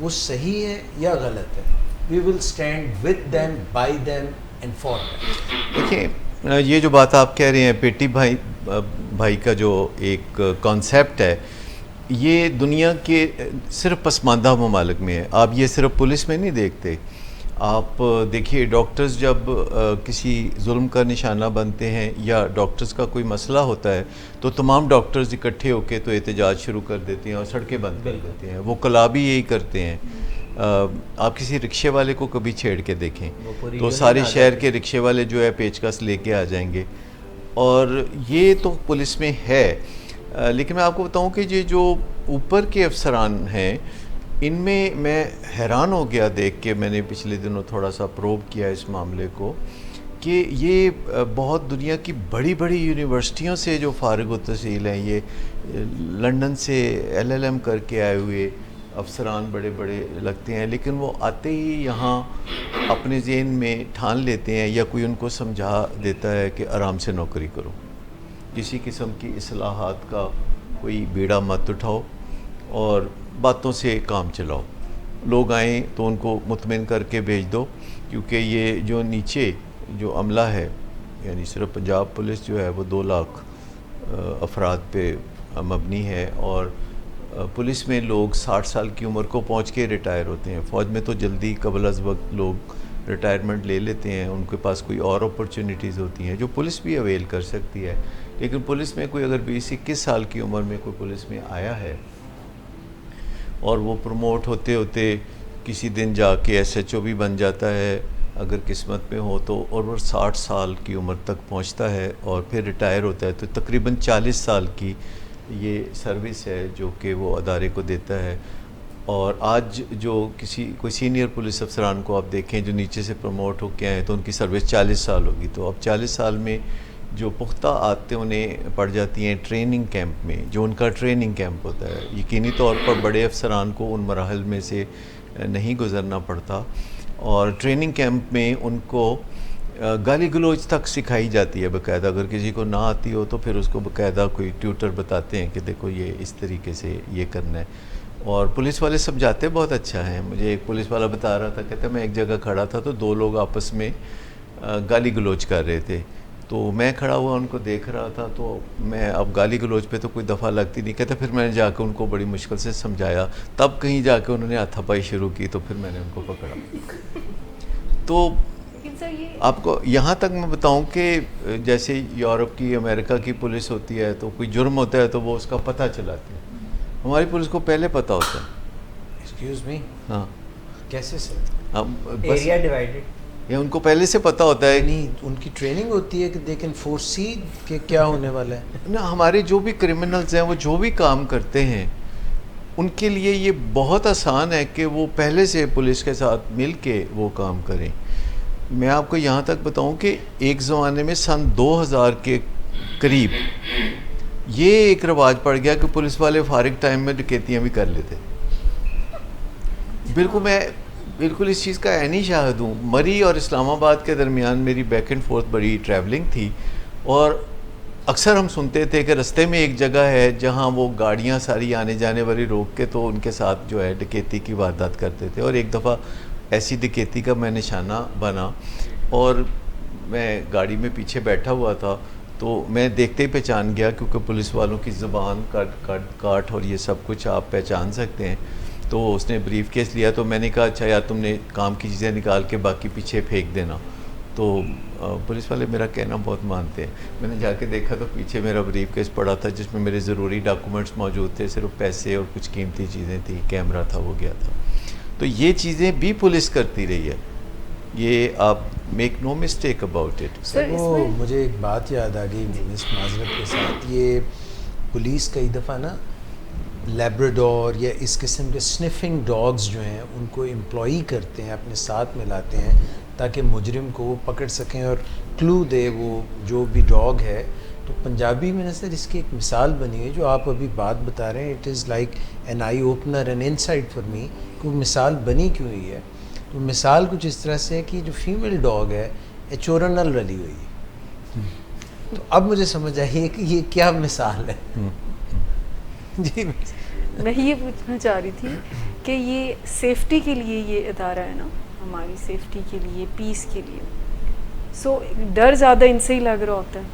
وہ صحیح ہے یا غلط ہے. We will stand with them, by them and for them. دیکھیں یہ جو بات آپ کہہ رہے ہیں پیٹی بھائی کا جو ایک کانسیپٹ ہے، یہ دنیا کے صرف پسماندہ ممالک میں ہے. آپ یہ صرف پولیس میں نہیں دیکھتے، آپ دیکھیے ڈاکٹرز جب کسی ظلم کا نشانہ بنتے ہیں یا ڈاکٹرز کا کوئی مسئلہ ہوتا ہے تو تمام ڈاکٹرز اکٹھے ہو کے تو احتجاج شروع کر دیتے ہیں اور سڑکیں بند کر دیتے ہیں. وہ کلابی یہی کرتے ہیں. آپ کسی رکشے والے کو کبھی چھیڑ کے دیکھیں تو سارے شہر کے رکشے والے جو ہے پیچکس لے کے آ جائیں گے. اور یہ تو پولیس میں ہے. لیکن میں آپ کو بتاؤں کہ یہ جو اوپر کے افسران ہیں ان میں حیران ہو گیا دیکھ کے. میں نے پچھلے دنوں تھوڑا سا پروب کیا اس معاملے کو کہ یہ بہت دنیا کی بڑی بڑی یونیورسٹیوں سے جو فارغ التحصیل ہیں, یہ لنڈن سے LLM کر کے آئے ہوئے افسران بڑے بڑے لگتے ہیں, لیکن وہ آتے ہی یہاں اپنے ذہن میں ٹھان لیتے ہیں یا کوئی ان کو سمجھا دیتا ہے کہ آرام سے نوکری کرو, کسی قسم کی اصلاحات کا کوئی بیڑا مت اٹھاؤ اور باتوں سے کام چلاؤ. لوگ آئیں تو ان کو مطمئن کر کے بھیج دو, کیونکہ یہ جو نیچے جو عملہ ہے یعنی صرف پنجاب پولیس جو ہے وہ 2 لاکھ افراد پہ مبنی ہے, اور پولیس میں لوگ 60 سال کی عمر کو پہنچ کے ریٹائر ہوتے ہیں. فوج میں تو جلدی قبل از وقت لوگ ریٹائرمنٹ لے لیتے ہیں, ان کے پاس کوئی اور اپرچونیٹیز ہوتی ہیں جو پولیس بھی اویل کر سکتی ہے. لیکن پولیس میں کوئی اگر 20-21 سال کی عمر میں کوئی پولیس میں آیا ہے اور وہ پروموٹ ہوتے ہوتے کسی دن جا کے SHO بھی بن جاتا ہے اگر قسمت میں ہو تو, اور وہ 60 سال کی عمر تک پہنچتا ہے اور پھر ریٹائر ہوتا ہے, تو تقریباً 40 سال کی یہ سروس ہے جو کہ وہ ادارے کو دیتا ہے. اور آج جو کوئی سینئر پولیس افسران کو آپ دیکھیں جو نیچے سے پروموٹ ہو کے آئے تو ان کی سروس 40 سال ہوگی. تو اب 40 سال میں جو پختہ عادتیں انہیں پڑ جاتی ہیں ٹریننگ کیمپ میں, جو ان کا ٹریننگ کیمپ ہوتا ہے, یقینی طور پر بڑے افسران کو ان مراحل میں سے نہیں گزرنا پڑتا, اور ٹریننگ کیمپ میں ان کو گالی گلوچ تک سکھائی جاتی ہے باقاعدہ. اگر کسی کو نہ آتی ہو تو پھر اس کو باقاعدہ کوئی ٹیوٹر بتاتے ہیں کہ دیکھو یہ اس طریقے سے یہ کرنا ہے. اور پولیس والے سمجھاتے بہت اچھا ہیں. مجھے ایک پولیس والا بتا رہا تھا, کہتا میں ایک جگہ کھڑا تھا تو 2 لوگ آپس میں گالی گلوچ کر رہے تھے, تو میں کھڑا ہوا ان کو دیکھ رہا تھا, تو میں اب گالی گلوچ پہ تو کوئی دفعہ لگتی نہیں. کہتا پھر میں نے جا کے ان کو بڑی مشکل سے سمجھایا, تب کہیں جا کے انہوں نے ہاتھا پائی شروع کی, تو پھر میں نے ان کو پکڑا. تو آپ کو یہاں تک میں بتاؤں کہ جیسے یورپ کی امریکہ کی پولیس ہوتی ہے تو کوئی جرم ہوتا ہے تو وہ اس کا پتہ چلاتی ہے. ہماری پولیس کو پہلے پتہ ہوتا ہے. ایکسکیوز می, ہاں کیسے سر؟ ایریا ڈیوائیڈڈ, یہ ان کو پہلے سے پتہ ہوتا ہے. نہیں, ان کی ٹریننگ ہوتی ہے کہ دے کین فورسی کہ کیا ہونے والا ہے. نا ہمارے جو بھی کرمنلز ہیں وہ جو بھی کام کرتے ہیں ان کے لیے یہ بہت آسان ہے کہ وہ پہلے سے پولیس کے ساتھ مل کے وہ کام کریں. میں آپ کو یہاں تک بتاؤں کہ ایک زمانے میں سن 2000 کے قریب یہ ایک رواج پڑ گیا کہ پولیس والے فارغ ٹائم میں ڈکیتیاں بھی کر لیتے. بالکل, میں بالکل اس چیز کا عینی شاہد ہوں. مری اور اسلام آباد کے درمیان میری بیک اینڈ فورتھ بڑی ٹریولنگ تھی, اور اکثر ہم سنتے تھے کہ رستے میں ایک جگہ ہے جہاں وہ گاڑیاں ساری آنے جانے والی روک کے تو ان کے ساتھ جو ہے ڈکیتی کی واردات کرتے تھے. اور ایک دفعہ ایسی ڈکیتی کا میں نشانہ بنا, اور میں گاڑی میں پیچھے بیٹھا ہوا تھا, تو میں دیکھتے ہی پہچان گیا کیونکہ پولیس والوں کی زبان کاٹ اور یہ سب کچھ آپ پہچان سکتے ہیں. تو اس نے بریف کیس لیا, تو میں نے کہا اچھا یار تم نے کام کی چیزیں نکال کے باقی پیچھے پھینک دینا. تو پولیس والے میرا کہنا بہت مانتے ہیں. میں نے جا کے دیکھا تو پیچھے میرا بریف کیس پڑا تھا جس میں میرے ضروری ڈاکومنٹس موجود تھے, صرف پیسے اور کچھ قیمتی چیزیں تھیں, کیمرہ تھا, وہ گیا تھا. تو یہ چیزیں بھی پولیس کرتی رہی ہے, یہ آپ make no mistake about it. Sir وہ مجھے ایک بات یاد آ گئی مس معذرت کے ساتھ, یہ پولیس کئی دفعہ نا لیبراڈور یا اس قسم کے سنفنگ ڈاگز جو ہیں ان کو امپلائی کرتے ہیں, اپنے ساتھ میں لاتے ہیں تاکہ مجرم کو وہ پکڑ سکیں اور کلو دے وہ جو بھی ڈاگ ہے. تو پنجابی میں نا سر اس کی ایک مثال بنی ہے جو آپ ابھی بات بتا رہے ہیں, it is like an eye opener an insight for me کہ وہ مثال بنی کیوں ہوئی ہے. تو مثال کچھ اس طرح سے ہے کہ جو فیمیل ڈاگ ہے یہ چورنل رلی ہوئی ہے. تو اب مجھے سمجھ آئی کہ یہ کیا مثال ہے. جی میں یہ پوچھنا چاہ رہی تھی کہ یہ سیفٹی کے لیے یہ ادارہ ہے نا, ہماری سیفٹی کے لیے, پیس کے لیے, سو ڈر زیادہ ان سے ہی لگ رہا ہوتا ہے.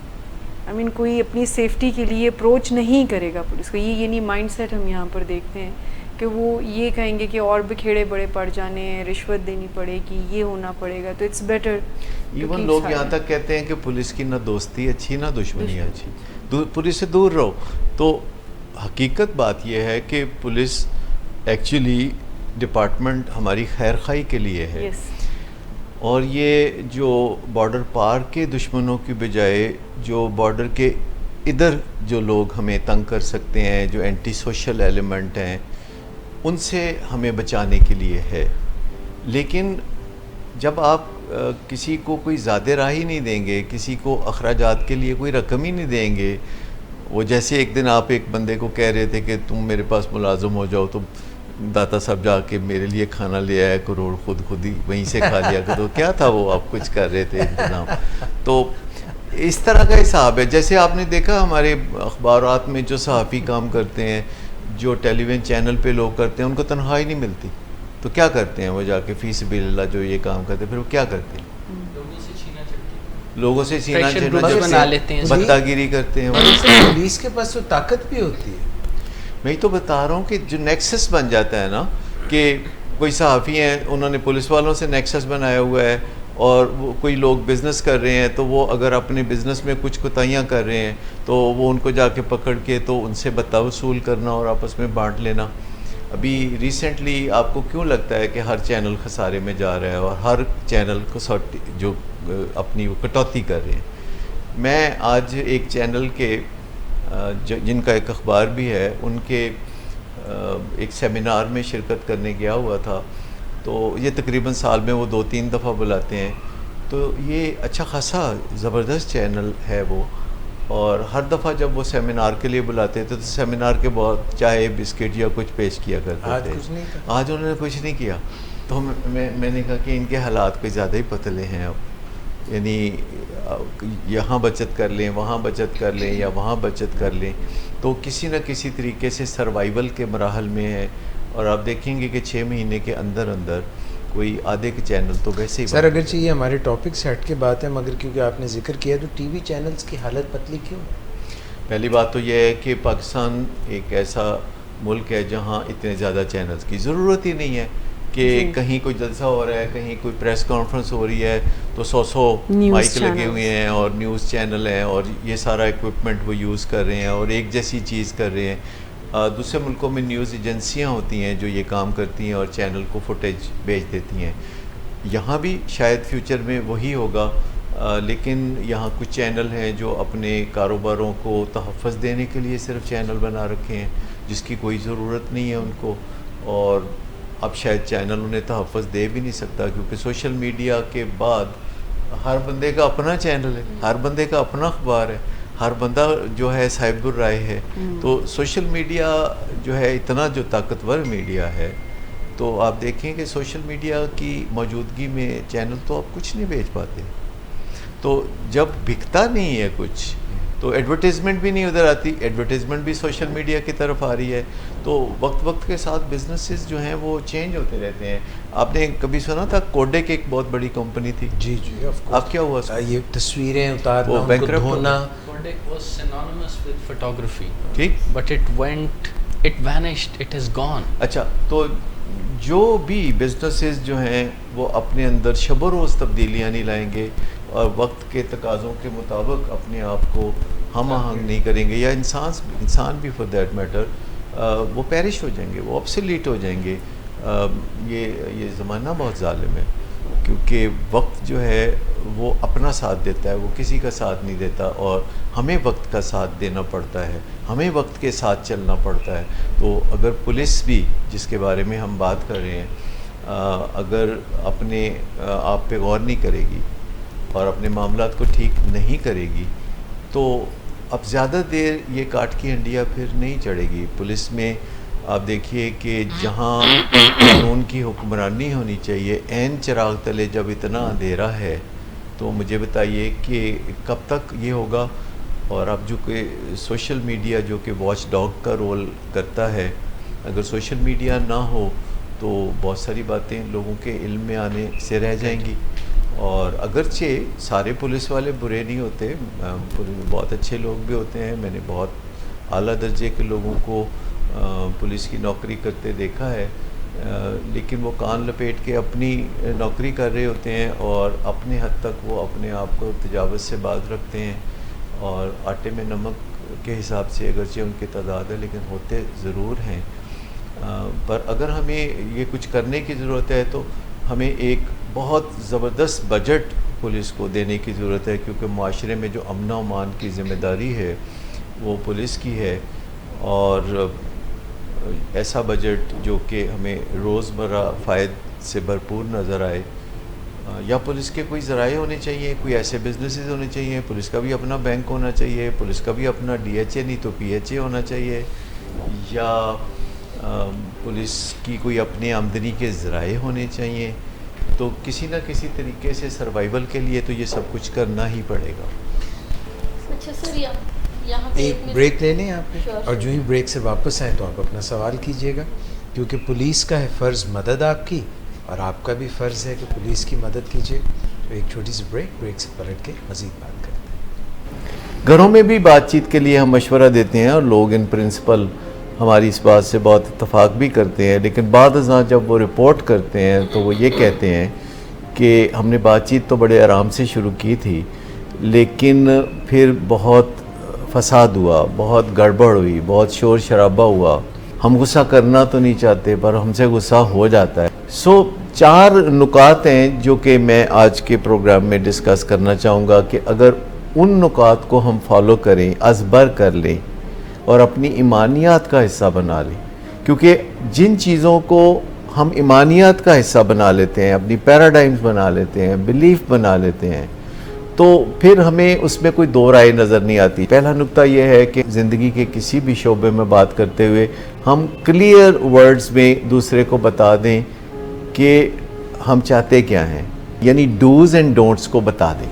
آئی مین کوئی اپنی سیفٹی کے لیے اپروچ نہیں کرے گا پولیس کو. یہ یعنی مائنڈ سیٹ ہم یہاں پر دیکھتے ہیں کہ وہ یہ کہیں گے کہ اور بکھیڑے بڑے پڑ جانے ہیں, رشوت دینی پڑے گی, یہ ہونا پڑے گا, تو اٹس بیٹر. ایون لوگ یہاں تک کہتے ہیں کہ پولیس کی نہ دوستی اچھی نہ دشمنی اچھی, پولیس سے دور رہو. تو حقیقت بات یہ ہے کہ پولیس ایکچولی ڈپارٹمنٹ ہماری خیر خواہی کے لیے ہے. اور یہ جو بارڈر پار کے دشمنوں کی بجائے جو بارڈر کے ادھر جو لوگ ہمیں تنگ کر سکتے ہیں, جو اینٹی سوشل ایلیمنٹ ہیں, ان سے ہمیں بچانے کے لیے ہے. لیکن جب آپ کسی کو کوئی زیادہ راہ ہی نہیں دیں گے, کسی کو اخراجات کے لیے کوئی رقم ہی نہیں دیں گے, وہ جیسے ایک دن آپ ایک بندے کو کہہ رہے تھے کہ تم میرے پاس ملازم ہو جاؤ, تو داتا صاحب جا کے میرے لیے کھانا لے آیا کروڑ, خود ہی وہیں سے کھا لیا کرو. کیا تھا وہ, آپ کچھ کر رہے تھے انتظام. تو اس طرح کا حساب ہے. جیسے آپ نے دیکھا ہمارے اخبارات میں جو صحافی کام کرتے ہیں, جو ٹیلی ویژن چینل پہ لوگ کرتے ہیں, ان کو تنخواہ نہیں ملتی. تو کیا کرتے ہیں وہ جا کے فی سبیل اللہ جو یہ کام کرتے ہیں, پھر وہ کیا کرتے ہیں, لوگوں سے سینہ چڑھنا, بتا گیری کرتے ہیں. پولیس کے پاس تو طاقت بھی ہوتی ہے. میں تو بتا رہا ہوں کہ جو نیکسس بن جاتا ہے نا, کہ کوئی صحافی ہیں, انہوں نے پولیس والوں سے نیکسس بنایا ہوا ہے, اور وہ کوئی لوگ بزنس کر رہے ہیں, تو وہ اگر اپنے بزنس میں کچھ کوتاہیاں کر رہے ہیں تو وہ ان کو جا کے پکڑ کے تو ان سے بتا وصول کرنا اور آپس میں بانٹ لینا. ابھی ریسنٹلی آپ کو کیوں لگتا ہے کہ ہر چینل خسارے میں جا رہا ہے اور ہر چینل کو جو اپنی وہ کٹوتی کر رہے ہیں؟ میں آج ایک چینل کے جن کا ایک اخبار بھی ہے, ان کے ایک سیمینار میں شرکت کرنے گیا ہوا تھا. تو یہ تقریباً سال میں وہ 2-3 دفعہ بلاتے ہیں. تو یہ اچھا خاصا زبردست چینل ہے وہ, اور ہر دفعہ جب وہ سیمینار کے لیے بلاتے تھے تو سیمینار کے بعد چائے بسکٹ یا کچھ پیش کیا کرتے تھے. آج انہوں نے کچھ نہیں کیا. تو میں نے کہا کہ ان کے حالات کوئی زیادہ ہی پتلے ہیں اب, یعنی یہاں بچت کر لیں, وہاں بچت کر لیں, یا وہاں بچت کر لیں, تو کسی نہ کسی طریقے سے سروائیول کے مراحل میں ہے. اور آپ دیکھیں گے کہ 6 مہینے کے اندر کوئی آدھے کے چینل تو ویسے ہی. سر اگرچہ یہ ہمارے ٹاپک سے ہٹ کے بات ہے, مگر کیونکہ آپ نے ذکر کیا تو ٹی وی چینلز کی حالت پتلی کیوں؟ پہلی بات تو یہ ہے کہ پاکستان ایک ایسا ملک ہے جہاں اتنے زیادہ چینلز کی ضرورت ہی نہیں ہے. کہ کہیں کوئی جلسہ ہو رہا ہے, کہیں کوئی پریس کانفرنس ہو رہی ہے تو 100 مائک لگے ہوئے ہیں اور نیوز چینل ہیں, اور یہ سارا ایکوپمنٹ وہ یوز کر رہے ہیں اور ایک جیسی چیز کر رہے ہیں. دوسرے ملکوں میں نیوز ایجنسیاں ہوتی ہیں جو یہ کام کرتی ہیں اور چینل کو فوٹیج بھیج دیتی ہیں. یہاں بھی شاید فیوچر میں وہی ہوگا, لیکن یہاں کچھ چینل ہیں جو اپنے کاروباروں کو تحفظ دینے کے لیے صرف چینل بنا رکھے ہیں, جس کی کوئی ضرورت نہیں ہے ان کو. اور اب شاید چینل انہیں تحفظ دے بھی نہیں سکتا, کیونکہ سوشل میڈیا کے بعد ہر بندے کا اپنا چینل ہے, ہر بندے کا اپنا اخبار ہے, ہر بندہ جو ہے صاحب الرائے ہے. تو سوشل میڈیا جو ہے اتنا جو طاقتور میڈیا ہے, تو آپ دیکھیں کہ سوشل میڈیا کی موجودگی میں چینل تو آپ کچھ نہیں بیچ پاتے. تو جب بکتا نہیں ہے کچھ تو ایڈورٹیزمنٹ بھی نہیں ادھر آتی, ایڈورٹیزمنٹ بھی سوشل میڈیا کی طرف آ رہی ہے. تو وقت کے ساتھ بزنسز جو ہیں وہ چینج ہوتے رہتے ہیں. آپ نے کبھی سنا تھا کوڈیک ایک بہت بڑی کمپنی تھی؟ جی اب کیا ہوا, یہ تصویریں اتارنا, ان کو دھونا. Kodak was synonymous with photography. ٹھیک, but it vanished, it is gone. اچھا, تو جو بھی بزنسز جو ہیں وہ اپنے اندر شب و روز تبدیلیاں نہیں لائیں گے اور وقت کے تقاضوں کے مطابق اپنے آپ کو ہم آہنگ نہیں کریں گے, یا انسان بھی فار دیٹ میٹر, وہ پیرش ہو جائیں گے, وہ obsolete ہو جائیں گے. یہ زمانہ بہت ظالم ہے, کیونکہ وقت جو ہے وہ اپنا ساتھ دیتا ہے, وہ کسی کا ساتھ نہیں دیتا, اور ہمیں وقت کا ساتھ دینا پڑتا ہے, ہمیں وقت کے ساتھ چلنا پڑتا ہے. تو اگر پولیس بھی, جس کے بارے میں ہم بات کر رہے ہیں, اگر اپنے آپ پہ غور نہیں کرے گی اور اپنے معاملات کو ٹھیک نہیں کرے گی, تو اب زیادہ دیر یہ کاٹ کی ہنڈیا پھر نہیں چڑھے گی. پولیس میں آپ دیکھیے کہ جہاں قانون کی حکمرانی ہونی چاہیے, عین چراغ تلے جب اتنا اندھیرا ہے, تو مجھے بتائیے کہ کب تک یہ ہوگا. اور اب جو کہ سوشل میڈیا جو کہ واچ ڈاگ کا رول کرتا ہے, اگر سوشل میڈیا نہ ہو تو بہت ساری باتیں لوگوں کے علم میں آنے سے رہ جائیں گی. اور اگرچہ سارے پولیس والے برے نہیں ہوتے, بہت اچھے لوگ بھی ہوتے ہیں. میں نے بہت اعلیٰ درجے کے لوگوں کو پولیس کی نوکری کرتے دیکھا ہے، لیکن وہ کان لپیٹ کے اپنی نوکری کر رہے ہوتے ہیں اور اپنے حد تک وہ اپنے آپ کو تجاوز سے باز رکھتے ہیں، اور آٹے میں نمک کے حساب سے اگرچہ ان کی تعداد ہے لیکن ہوتے ضرور ہیں. پر اگر ہمیں یہ کچھ کرنے کی ضرورت ہے تو ہمیں ایک بہت زبردست بجٹ پولیس کو دینے کی ضرورت ہے، کیونکہ معاشرے میں جو امن و امان کی ذمہ داری ہے وہ پولیس کی ہے، اور ایسا بجٹ جو کہ ہمیں روزمرہ فائد سے بھرپور نظر آئے. یا پولیس کے کوئی ذرائع ہونے چاہیے، کوئی ایسے بزنسز ہونے چاہیے، پولیس کا بھی اپنا بینک ہونا چاہیے، پولیس کا بھی اپنا ڈی ایچ اے نہیں تو پی ایچ اے ہونا چاہیے، یا پولیس کی کوئی اپنے آمدنی کے ذرائع ہونے چاہیے. تو کسی نہ کسی طریقے سے سروائیول کے لیے تو یہ سب کچھ کرنا ہی پڑے گا. اچھا سر، یہاں پہ ایک بریک لے لیں آپ نے، اور جو ہی بریک سے واپس آئیں تو آپ اپنا سوال کیجئے گا، کیونکہ پولیس کا ہے فرض مدد آپ کی، اور آپ کا بھی فرض ہے کہ پولیس کی مدد کیجئے. تو ایک چھوٹی سی بریک سے پلٹ کے مزید بات کرتے ہیں. گھروں میں بھی بات چیت کے لیے ہم مشورہ دیتے ہیں، اور لوگ ان پرنسپل ہماری اس بات سے بہت اتفاق بھی کرتے ہیں، لیکن بعد ازاں جب وہ رپورٹ کرتے ہیں تو وہ یہ کہتے ہیں کہ ہم نے بات چیت تو بڑے آرام سے شروع کی تھی، لیکن پھر بہت فساد ہوا، بہت گڑبڑ ہوئی، بہت شور شرابہ ہوا. ہم غصہ کرنا تو نہیں چاہتے پر ہم سے غصہ ہو جاتا ہے. 4 نکات ہیں جو کہ میں آج کے پروگرام میں ڈسکس کرنا چاہوں گا، کہ اگر ان نکات کو ہم فالو کریں، ازبر کر لیں اور اپنی ایمانیات کا حصہ بنا لیں، کیونکہ جن چیزوں کو ہم ایمانیات کا حصہ بنا لیتے ہیں، اپنی پیراڈائمز بنا لیتے ہیں، بلیف بنا لیتے ہیں، تو پھر ہمیں اس میں کوئی دو رائے نظر نہیں آتی. پہلا نکتہ یہ ہے کہ زندگی کے کسی بھی شعبے میں بات کرتے ہوئے ہم کلیئر ورڈز میں دوسرے کو بتا دیں کہ ہم چاہتے کیا ہیں، یعنی ڈوز اینڈ ڈونٹس کو بتا دیں.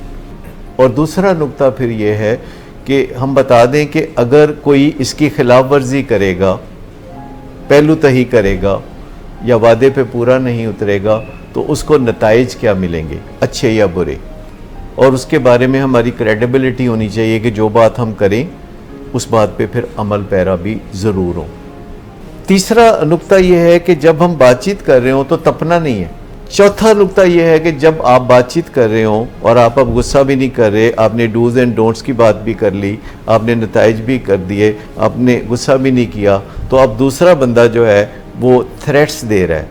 اور دوسرا نکتہ پھر یہ ہے کہ ہم بتا دیں کہ اگر کوئی اس کی خلاف ورزی کرے گا، پہلو تہی کرے گا یا وعدے پہ پورا نہیں اترے گا تو اس کو نتائج کیا ملیں گے، اچھے یا برے، اور اس کے بارے میں ہماری کریڈیبلٹی ہونی چاہیے کہ جو بات ہم کریں اس بات پہ پھر عمل پیرا بھی ضرور ہو. تیسرا نکتہ یہ ہے کہ جب ہم بات چیت کر رہے ہوں تو تپنا نہیں ہے. چوتھا نکتہ یہ ہے کہ جب آپ بات چیت کر رہے ہوں اور آپ اب غصہ بھی نہیں کر رہے، آپ نے ڈوز اینڈ ڈونٹس کی بات بھی کر لی، آپ نے نتائج بھی کر دیے، آپ نے غصہ بھی نہیں کیا، تو اب دوسرا بندہ جو ہے وہ تھریٹس دے رہا ہے.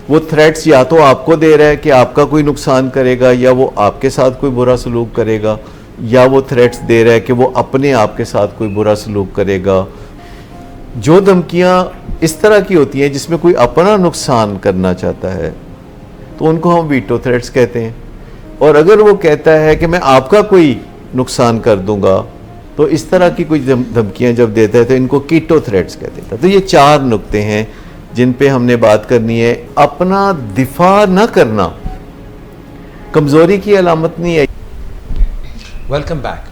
وہ تھریٹس یا تو آپ کو دے رہا ہے کہ آپ کا کوئی نقصان کرے گا، یا وہ آپ کے ساتھ کوئی برا سلوک کرے گا، یا وہ تھریٹس دے رہا ہے کہ وہ اپنے آپ کے ساتھ کوئی برا سلوک کرے گا. جو دھمکیاں اس طرح کی ہوتی ہیں جس میں کوئی اپنا نقصان کرنا چاہتا ہے تو ان کو ہم ویٹو تھریٹس کہتے ہیں. اور اگر وہ کہتا ہے کہ میں آپ کا کوئی نقصان کر دوں گا، تو اس طرح کی کوئی دھمکیاں جب دیتا ہے تو ان کو کیٹو تھریٹس کہتے ہیں. تو یہ 4 نکتے ہیں جن پہ ہم نے بات کرنی ہے. اپنا دفاع نہ کرنا کمزوری کی علامت نہیں ہے. Welcome back.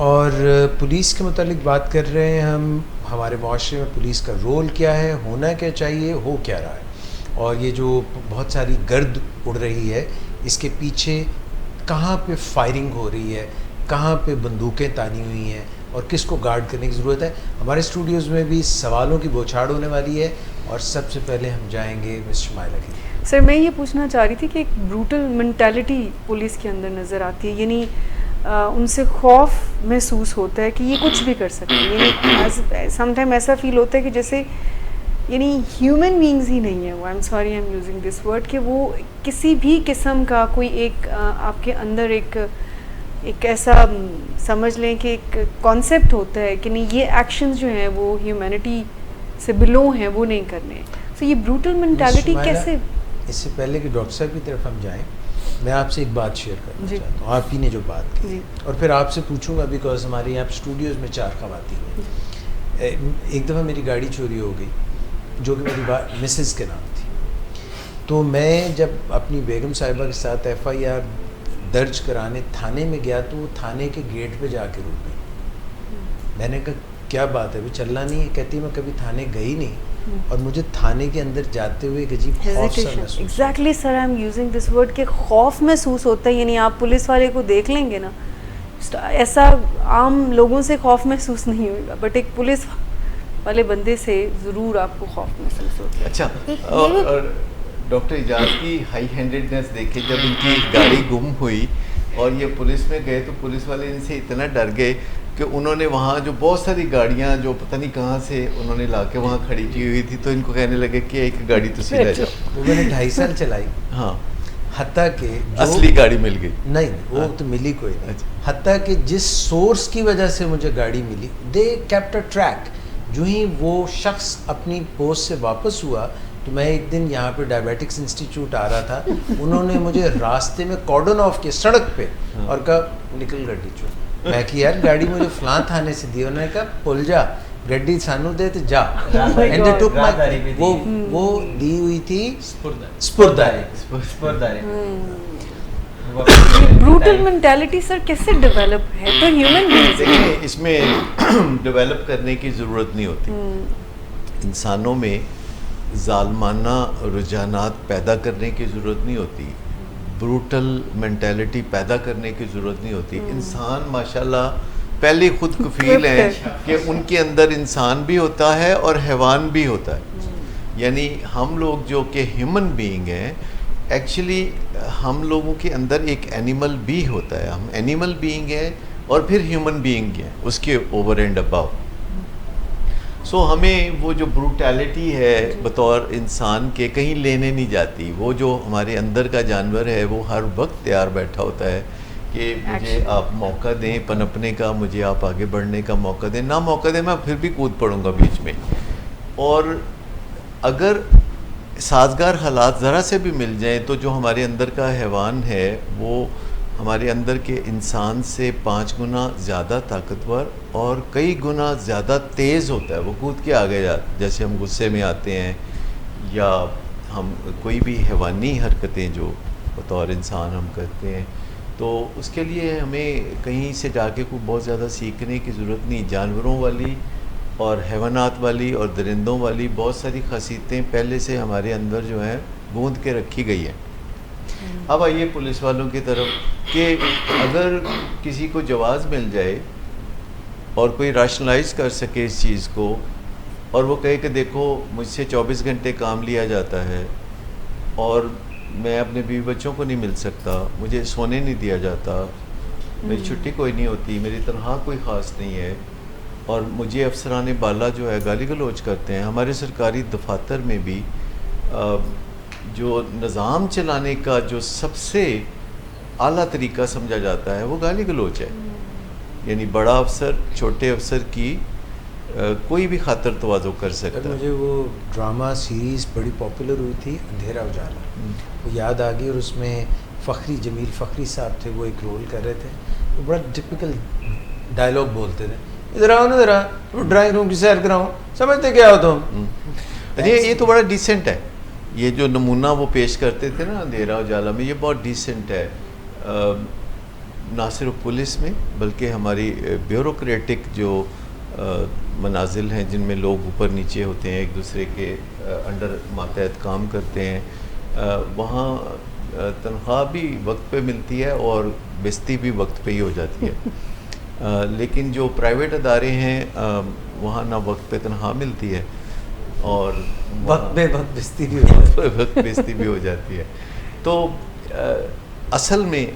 اور پولیس کے متعلق بات کر رہے ہیں ہم. ہمارے معاشرے میں پولیس کا رول کیا ہے، ہونا کیا چاہیے، ہو کیا رہا ہے، اور یہ جو بہت ساری گرد اڑ رہی ہے اس کے پیچھے کہاں پہ فائرنگ ہو رہی ہے، کہاں پہ بندوقیں تانی ہوئی ہیں، اور کس کو گارڈ کرنے کی ضرورت ہے. ہمارے اسٹوڈیوز میں بھی سوالوں کی بوچھاڑ ہونے والی ہے، اور سب سے پہلے ہم جائیں گے مس شمائلہ کی. سر میں یہ پوچھنا چاہ رہی تھی کہ ایک بروٹل مینٹیلٹی پولیس کے اندر نظر آتی ہے، یعنی ان سے خوف محسوس ہوتا ہے کہ یہ کچھ بھی کر سکتے ہیں. یعنی سم ٹائم ایسا فیل ہوتا ہے کہ جیسے یعنی ہیومن بینگز ہی نہیں ہیں وہ. I am sorry I am using this word, کہ وہ کسی بھی قسم کا کوئی ایک آپ کے اندر ایک ایسا سمجھ لیں کہ ایک کانسیپٹ ہوتا ہے کہ نہیں، یہ ایکشنز جو ہیں وہ ہیومینٹی سے بلو ہیں، وہ نہیں کرنے. سو یہ بروٹل مینٹیلٹی کیسے؟ اس سے پہلے کہ ڈاکٹر صاحب کی طرف ہم جائیں، میں آپ سے ایک بات شیئر کرنا چاہتا ہوں. آپ ہی نے جو بات کی، اور پھر آپ سے پوچھوں گا بیکاز ہمارے یہاں اسٹوڈیوز میں 4 خواتین ہیں. ایک دفعہ میری گاڑی چوری ہو گئی جو کہ میری مسز کے نام تھی. تو میں جب اپنی بیگم صاحبہ کے ساتھ FIR درج کرانے تھانے میں گیا تو وہ تھانے کے گیٹ پہ جا کے رک گئی. میں نے کہا کیا بات ہے، ابھی چلنا نہیں ہے؟ کہتی میں کبھی تھانے گئی نہیں، اور مجھے تھانے کے اندر جاتے ہوئے ایک عجیب خوف سا محسوس. Exactly sir, I am using this word کہ خوف محسوس ہوتا ہے. یعنی آپ پولیس والے کو دیکھ لیں گے نا، ایسا عام لوگوں سے خوف محسوس نہیں ہوگا، بٹ ایک پولیس والے بندے سے ضرور آپ کو خوف محسوس ہوتا ہے. اچھا اور ڈاکٹر اعجاز کی ہائی ہینڈیڈنس دیکھے, جب ان کی گاڑی گم ہوئی اور یہ پولیس میں گئے تو پولیس والے ان سے اتنا ڈر گئے کہ انہوں نے وہاں جو بہت ساری گاڑیاں جو پتہ نہیں کہاں سے انہوں نے لا کے وہاں کھڑی کی ہوئی تھی, تو ان کو کہنے لگے کہ ایک گاڑی تو سیدھا جاؤ. وہ میں نے 2.5 سال چلائی, ہاں, حتیٰ کہ اصلی گاڑی مل گئی نہیں, وہ تو ملی کوئی نہیں. حتیٰ کہ جس سورس کی وجہ سے مجھے گاڑی ملی, دے کیپٹ اے ٹریک. جو ہی وہ شخص اپنی پوسٹ سے واپس ہوا تو میں ایک دن یہاں پہ ڈائبیٹکس انسٹیٹیوٹ آ رہا تھا, انہوں نے مجھے راستے میں کارڈن آف کیا سڑک پہ اور کہا نکل گڈی چو. میں کہ یار گاڑی مجھے فلاں تھانے سے دی, انہوں نے کہا پل جا گڈی سانو دے تو جا. وہ دی ہوئی تھی سپرداری. بروٹل مینٹیلٹی سر کیسے ڈیولپ ہے؟ تو ہیومن بینگز دیکھیں اس میں ڈیولپ کرنے کی ضرورت نہیں ہوتی. انسانوں میں ظالمانہ رجحانات پیدا کرنے کی ضرورت نہیں ہوتی, بروٹل مینٹیلٹی پیدا کرنے کی ضرورت نہیں ہوتی. انسان ماشاءاللہ پہلے خود کفیل ہیں کہ ان کے اندر انسان بھی ہوتا ہے اور حیوان بھی ہوتا ہے. یعنی ہم لوگ جو کہ ہیومن بینگ ہیں, ایکچولی ہم لوگوں کے اندر ایک اینیمل بھی ہوتا ہے. ہم اینیمل بینگ ہیں اور پھر ہیومن بینگ ہیں اس کے اوور اینڈ اباؤ. سو ہمیں وہ جو بروٹیلٹی ہے بطور انسان کے کہیں لینے نہیں جاتی. وہ جو ہمارے اندر کا جانور ہے وہ ہر وقت تیار بیٹھا ہوتا ہے کہ مجھے آپ موقع دیں پنپنے کا, مجھے آپ آگے بڑھنے کا موقع دیں. نہ موقع دیں میں پھر بھی کود پڑوں گا بیچ میں. اور اگر سازگار حالات ذرا سے بھی مل جائیں تو جو ہمارے اندر کا حیوان ہے وہ ہمارے اندر کے انسان سے 5 گنا زیادہ طاقتور اور کئی گنا زیادہ تیز ہوتا ہے. وہ کود کے آگے جیسے ہم غصے میں آتے ہیں یا ہم کوئی بھی حیوانی حرکتیں جو بطور انسان ہم کرتے ہیں, تو اس کے لیے ہمیں کہیں سے جا کے کوئی بہت زیادہ سیکھنے کی ضرورت نہیں. جانوروں والی اور حیوانات والی اور درندوں والی بہت ساری خاصیتیں پہلے سے ہمارے اندر جو ہیں گوند کے رکھی گئی ہیں. اب آئیے پولیس والوں کی طرف کہ اگر کسی کو جواز مل جائے اور کوئی راشنلائز کر سکے اس چیز کو, اور وہ کہے کہ دیکھو مجھ سے 24 گھنٹے کام لیا جاتا ہے اور میں اپنے بیوی بچوں کو نہیں مل سکتا, مجھے سونے نہیں دیا جاتا, میری چھٹی کوئی نہیں ہوتی, میری تنخواہ کوئی خاص نہیں ہے, اور مجھے افسران بالا جو ہے گالی گلوچ کرتے ہیں. ہمارے سرکاری دفاتر میں بھی جو نظام چلانے کا جو سب سے اعلیٰ طریقہ سمجھا جاتا ہے وہ گالی گلوچ ہے. یعنی بڑا افسر چھوٹے افسر کی کوئی بھی خاطر تواضع کر سکتا ہے. مجھے وہ ڈرامہ سیریز بڑی پاپولر ہوئی تھی اندھیرا اجالا, وہ یاد آ گئی, اور اس میں فخری جمیل فخری صاحب تھے, وہ ایک رول کر رہے تھے. وہ بڑا ٹپیکل ڈائلاگ بولتے تھے, ادھر آؤ نا, ادھر آ, ڈرائنگ روم کی سیر کراؤں, سمجھتے کیا ہو تم. یہ تو بڑا ڈیسنٹ ہے. یہ جو نمونہ وہ پیش کرتے تھے نا اندھیرا اجالا میں, یہ بہت ڈیسنٹ ہے. نہ صرف پولیس میں بلکہ ہماری بیوروکریٹک جو منازل ہیں جن میں لوگ اوپر نیچے ہوتے ہیں, ایک دوسرے کے انڈر ماتحت کام کرتے ہیں, وہاں تنخواہ بھی وقت پہ ملتی ہے اور بیزتی بھی وقت پہ ہی ہو جاتی ہے. لیکن جو پرائیویٹ ادارے ہیں وہاں نہ وقت پہ تنخواہ ملتی ہے اور وقت پہ وقت بیزتی بھی ہو جاتی ہے. تو اصل میں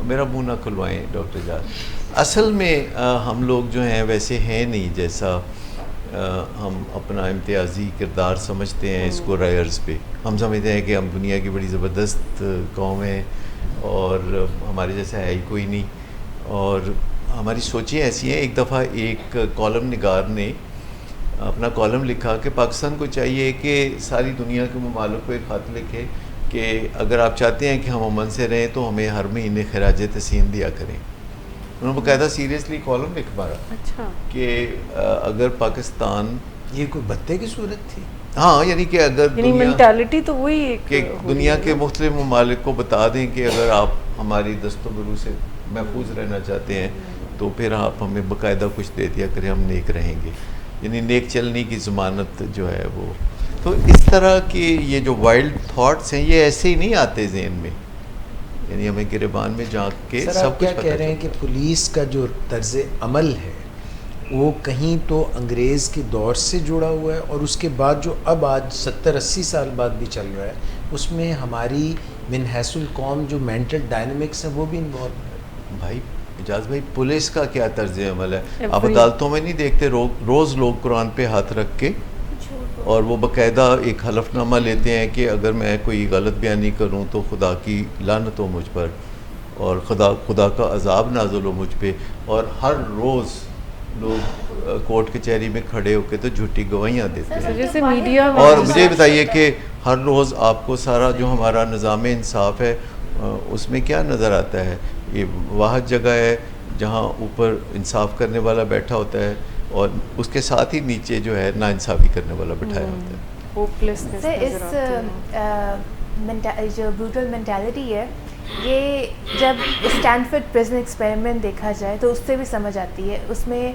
میرا منہ نہ کھلوائیں ڈاکٹر جان, اصل میں ہم لوگ جو ہیں ویسے ہیں نہیں جیسا ہم اپنا امتیازی کردار سمجھتے ہیں. اس کو رائرز پہ ہم سمجھتے ہیں کہ ہم دنیا کی بڑی زبردست قوم ہیں اور ہمارے جیسا ہے ہی کوئی نہیں, اور ہماری سوچیں ایسی ہیں. ایک دفعہ ایک کالم نگار نے اپنا کالم لکھا کہ پاکستان کو چاہیے کہ ساری دنیا کے ممالک کو ایک خط لکھے کہ اگر آپ چاہتے ہیں کہ ہم امن سے رہیں تو ہمیں ہر مہینے خراج تحسین دیا کریں. انہوں نے باقاعدہ سیریسلی کالم لکھ پایا اچھا کہ اگر پاکستان, یہ کوئی بتے کی صورت تھی. ہاں یعنی کہ اگر یعنی مینٹیلٹی تو وہی ایک کہ دنیا کے مختلف ممالک کو بتا دیں کہ اگر آپ ہماری دست و برو سے محفوظ رہنا چاہتے ہیں تو پھر آپ ہمیں باقاعدہ کچھ دے دیا کریں, ہم نیک رہیں گے. یعنی نیک چلنے کی ضمانت جو ہے وہ. تو اس طرح کی یہ جو وائلڈ تھاٹس ہیں یہ ایسے ہی نہیں آتے ذہن میں, یعنی ہمیں گریبان میں جا کے سب کچھ کیا کہہ رہے ہیں کہ پولیس کا جو طرز عمل ہے وہ کہیں تو انگریز کے دور سے جڑا ہوا ہے، اور اس کے بعد جو اب آج 70-80 سال بعد بھی چل رہا ہے، اس میں ہماری من حیث القوم جو مینٹل ڈائنمکس ہیں وہ بھی انوالو ہے. بھائی اجاز بھائی، پولیس کا کیا طرز عمل ہے؟ آپ عدالتوں میں نہیں دیکھتے روز لوگ قرآن پہ ہاتھ رکھ کے اور وہ باقاعدہ ایک حلف نامہ لیتے ہیں کہ اگر میں کوئی غلط بیانی کروں تو خدا کی لعنت ہو مجھ پر اور خدا کا عذاب نازل ہو مجھ پہ، اور ہر روز لوگ کورٹ کچہری میں کھڑے ہو کے تو جھوٹی گواہیاں دیتے ہیں. جیسے میڈیا اور مجھے بتائیے کہ ہر روز آپ کو سارا جو ہمارا نظام انصاف ہے اس میں کیا نظر آتا ہے؟ یہ واحد جگہ ہے جہاں اوپر انصاف کرنے والا بیٹھا ہوتا ہے اور اس کے ساتھ ہی نیچے جو ہے ناانصافی کرنے والا بٹھایا ہوتا ہے. ہوپلیسنس اس جو بروٹل مینٹیلٹی ہے، یہ جب اسٹینفورڈ پریزن ایکسپیریمنٹ دیکھا جائے تو اس سے بھی سمجھ آتی ہے. اس میں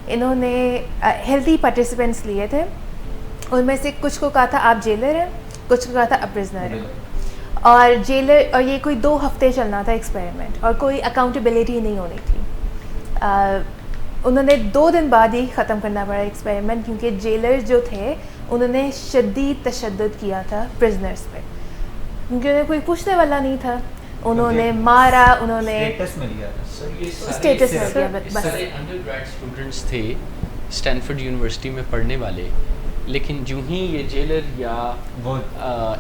انہوں نے ہیلتھی پارٹیسپینٹس لیے تھے، ان میں سے کچھ کو کہا تھا آپ جیلر ہیں، کچھ کو کہا تھا آپ پرزنر ہیں، اور یہ کوئی 2 ہفتے چلنا تھا ایکسپیریمنٹ اور کوئی اکاؤنٹیبلٹی نہیں ہونی تھی. انہوں نے 2 دن بعد ہی ختم کرنا پڑا ایکسپیریمنٹ، کیونکہ جیلر جو تھے انہوں نے شدید تشدد کیا تھا پرزنرس پہ، کیونکہ انہیں کوئی پوچھنے والا نہیں تھا. انہوں نے مارا، انہوں نے اسٹیٹس میں لیا، بس سارے انڈر گریڈ اسٹوڈنٹس تھے اسٹینفورڈ یونیورسٹی میں پڑھنے والے، لیکن جو ہی یہ جیلر یا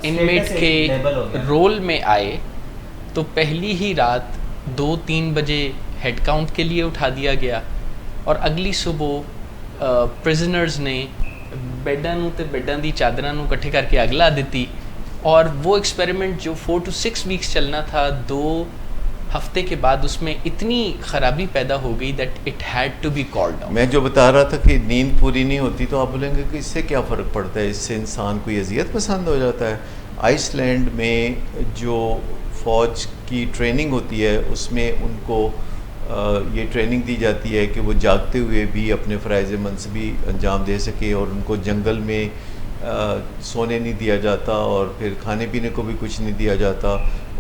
انمیٹ کے رول میں آئے تو پہلی ہی رات 2-3 بجے ہیڈ کاؤنٹ کے لیے اٹھا دیا گیا، اور اگلی صبح پرزنرز نے بیڈاں تے بیڈاں دی چادراں نو کٹھے کر کے اگ لا دیتی. اور وہ ایکسپیریمنٹ جو 4 to 6 weeks چلنا تھا، 2 ہفتے کے بعد اس میں اتنی خرابی پیدا ہو گئی that it had to be called out. میں جو بتا رہا تھا کہ نیند پوری نہیں ہوتی تو آپ بولیں گے کہ اس سے کیا فرق پڑتا ہے، اس سے انسان کوئی اذیت پسند ہو جاتا ہے. آئس لینڈ میں جو فوج کی ٹریننگ ہوتی ہے اس میں ان کو یہ ٹریننگ دی جاتی ہے کہ وہ جاگتے ہوئے بھی اپنے فرائض منصبی انجام دے سکے، اور ان کو جنگل میں سونے نہیں دیا جاتا اور پھر کھانے پینے کو بھی کچھ نہیں دیا جاتا،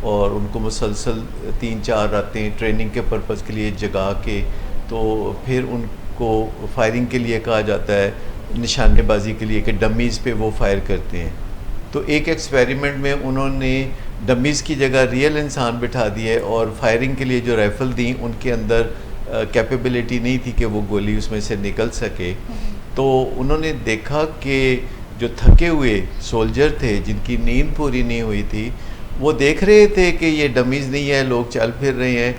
اور ان کو مسلسل 3-4 راتیں ٹریننگ کے پرپز کے لیے جگا کے تو پھر ان کو فائرنگ کے لیے کہا جاتا ہے، نشانے بازی کے لیے کہ ڈمیز پہ وہ فائر کرتے ہیں. تو ایک ایکسپیریمنٹ میں انہوں نے ڈمیز کی جگہ ریئل انسان بٹھا دیے، اور فائرنگ کے لیے جو رائفل دیں ان کے اندر کیپیبلٹی نہیں تھی کہ وہ گولی اس میں سے نکل سکے. تو انہوں نے دیکھا کہ جو تھکے ہوئے سولجر تھے جن کی نیند پوری نہیں ہوئی تھی، وہ دیکھ رہے تھے کہ یہ ڈمیز نہیں ہے، لوگ چل پھر رہے ہیں،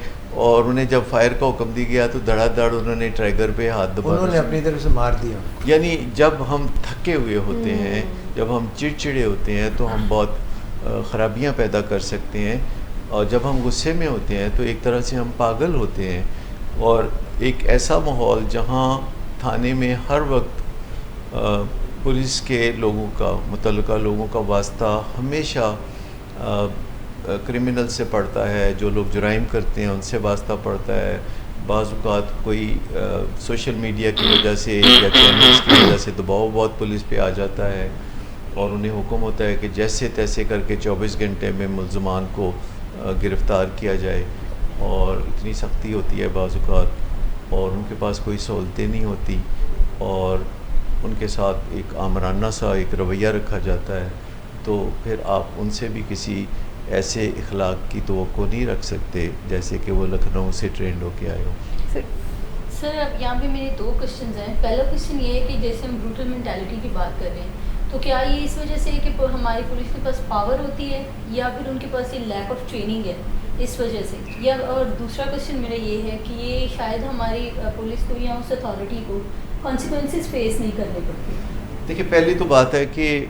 اور انہیں جب فائر کا حکم دی گیا تو دھڑا دھڑ انہوں نے ٹریگر پہ ہاتھ دبا، انہوں نے اپنی طرف سے مار دیا. یعنی جب ہم تھکے ہوئے ہوتے ہیں، جب ہم چڑچڑے ہوتے ہیں تو ہم بہت خرابیاں پیدا کر سکتے ہیں، اور جب ہم غصے میں ہوتے ہیں تو ایک طرح سے ہم پاگل ہوتے ہیں. اور ایک ایسا ماحول جہاں تھانے میں ہر وقت پولیس کے لوگوں کا، متعلقہ لوگوں کا واسطہ ہمیشہ کرمنل سے پڑتا ہے، جو لوگ جرائم کرتے ہیں ان سے واسطہ پڑتا ہے. بعض اوقات کوئی سوشل میڈیا کی وجہ سے یا چینلز کی وجہ سے دباؤ بہت پولیس پہ آ جاتا ہے، اور انہیں حکم ہوتا ہے کہ جیسے تیسے کر کے 24 گھنٹے میں ملزمان کو گرفتار کیا جائے، اور اتنی سختی ہوتی ہے بعض اوقات، اور ان کے پاس کوئی سہولتیں نہیں ہوتی، اور ان کے ساتھ ایک آمرانہ سا ایک رویہ رکھا جاتا ہے. تو پھر آپ ان سے بھی کسی ایسے اخلاق کی توقع نہیں رکھ سکتے جیسے کہ وہ لکھنؤ سے ٹرینڈ ہو کے آئے ہو. سر اب یہاں پہ میرے 2 کوشچنز ہیں. پہلا کوشچن یہ ہے کہ جیسے ہم بروٹل مینٹیلٹی کی بات کر رہے ہیں، تو کیا یہ اس وجہ سے ہے کہ ہماری پولیس کے پاس پاور ہوتی ہے، یا پھر ان کے پاس یہ لیک آف ٹریننگ ہے اس وجہ سے؟ یا اور دوسرا کوشچن میرا یہ ہے کہ یہ شاید ہماری پولیس کو یا اس اتھارٹی کو کانسیکوینسز فیس نہیں کرنے پڑتے. دیکھیے، پہلی تو بات ہے کہ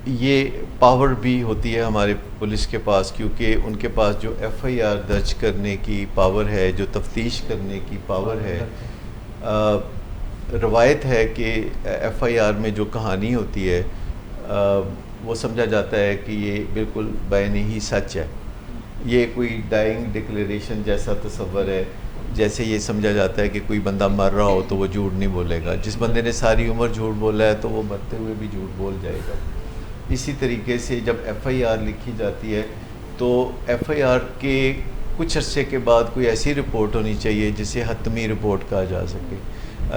یہ پاور بھی ہوتی ہے ہمارے پولیس کے پاس، کیونکہ ان کے پاس جو ایف آئی آر درج کرنے کی پاور ہے، جو تفتیش کرنے کی پاور ہے. روایت ہے کہ ایف آئی آر میں جو کہانی ہوتی ہے وہ سمجھا جاتا ہے کہ یہ بالکل بعینی ہی سچ ہے. یہ کوئی ڈائنگ ڈکلیریشن جیسا تصور ہے، جیسے یہ سمجھا جاتا ہے کہ کوئی بندہ مر رہا ہو تو وہ جھوٹ نہیں بولے گا. جس بندے نے ساری عمر جھوٹ بولا ہے تو وہ مرتے ہوئے بھی جھوٹ بول جائے گا. اسی طریقے سے جب ایف آئی آر لکھی جاتی ہے تو ایف آئی آر کے کچھ عرصے کے بعد کوئی ایسی رپورٹ ہونی چاہیے جسے حتمی رپورٹ کہا جا سکے.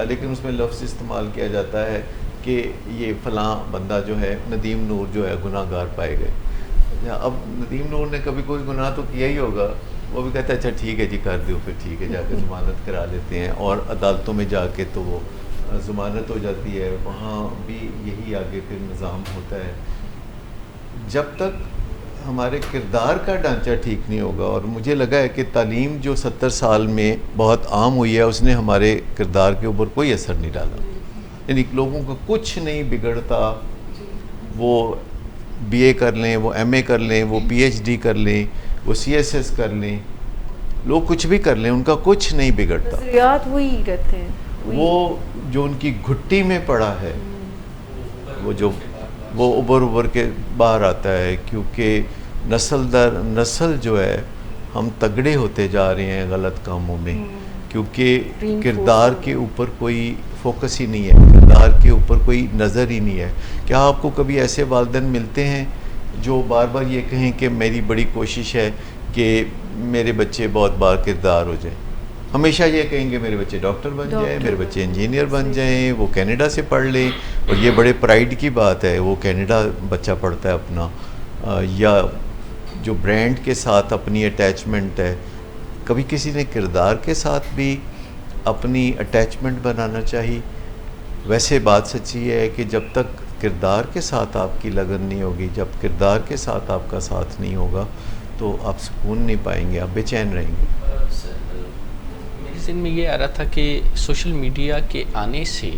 لیکن اس میں لفظ استعمال کیا جاتا ہے کہ یہ فلاں بندہ جو ہے ندیم نور جو ہے گناہ گار پائے گئے. اب ندیم نور نے کبھی کوئی گناہ تو کیا ہی ہوگا, وہ بھی کہتا ہے اچھا ٹھیک ہے جی کر دو, پھر ٹھیک ہے جا کے ضمانت کرا لیتے ہیں اور عدالتوں میں جا کے تو وہ ضمانت ہو جاتی ہے. وہاں بھی یہی آگے پھر نظام ہوتا ہے. جب تک ہمارے کردار کا ڈھانچہ ٹھیک نہیں ہوگا, اور مجھے لگا ہے کہ تعلیم جو 70 سال میں بہت عام ہوئی ہے اس نے ہمارے کردار کے اوپر کوئی اثر نہیں ڈالا. یعنی لوگوں کا کچھ نہیں بگڑتا, وہ بی اے کر لیں, وہ ایم اے کر لیں, وہ پی ایچ ڈی کر لیں, وہ سی ایس ایس کر لیں, لوگ کچھ بھی کر لیں, ان کا کچھ نہیں بگڑتا. نظریات وہی رہتے ہیں. وہ جو ان کی گھٹی میں پڑا ہے وہ ابھر کے باہر آتا ہے, کیونکہ نسل در نسل جو ہے ہم تگڑے ہوتے جا رہے ہیں غلط کاموں میں, کیونکہ کردار کے اوپر کوئی فوکس ہی نہیں ہے, کردار کے اوپر کوئی نظر ہی نہیں ہے. کیا آپ کو کبھی ایسے والدین ملتے ہیں جو بار بار یہ کہیں کہ میری بڑی کوشش ہے کہ میرے بچے بہت بار کردار ہو جائیں؟ ہمیشہ یہ کہیں گے میرے بچے ڈاکٹر بن جائیں, میرے بچے انجینئر بن جائیں, وہ کینیڈا سے پڑھ لیں. اور یہ بڑے پرائیڈ کی بات ہے, وہ کینیڈا بچہ پڑھتا ہے اپنا, یا جو برانڈ کے ساتھ اپنی اٹیچمنٹ ہے. کبھی کسی نے کردار کے ساتھ بھی اپنی اٹیچمنٹ بنانا چاہیے. ویسے بات سچی ہے کہ جب تک کردار کے ساتھ آپ کی لگن نہیں ہوگی, جب کردار کے ساتھ آپ کا ساتھ نہیں ہوگا, تو آپ سکون نہیں پائیں گے, آپ بے چین رہیں گے. میرے ذہن میں یہ آ رہا تھا کہ سوشل میڈیا کے آنے سے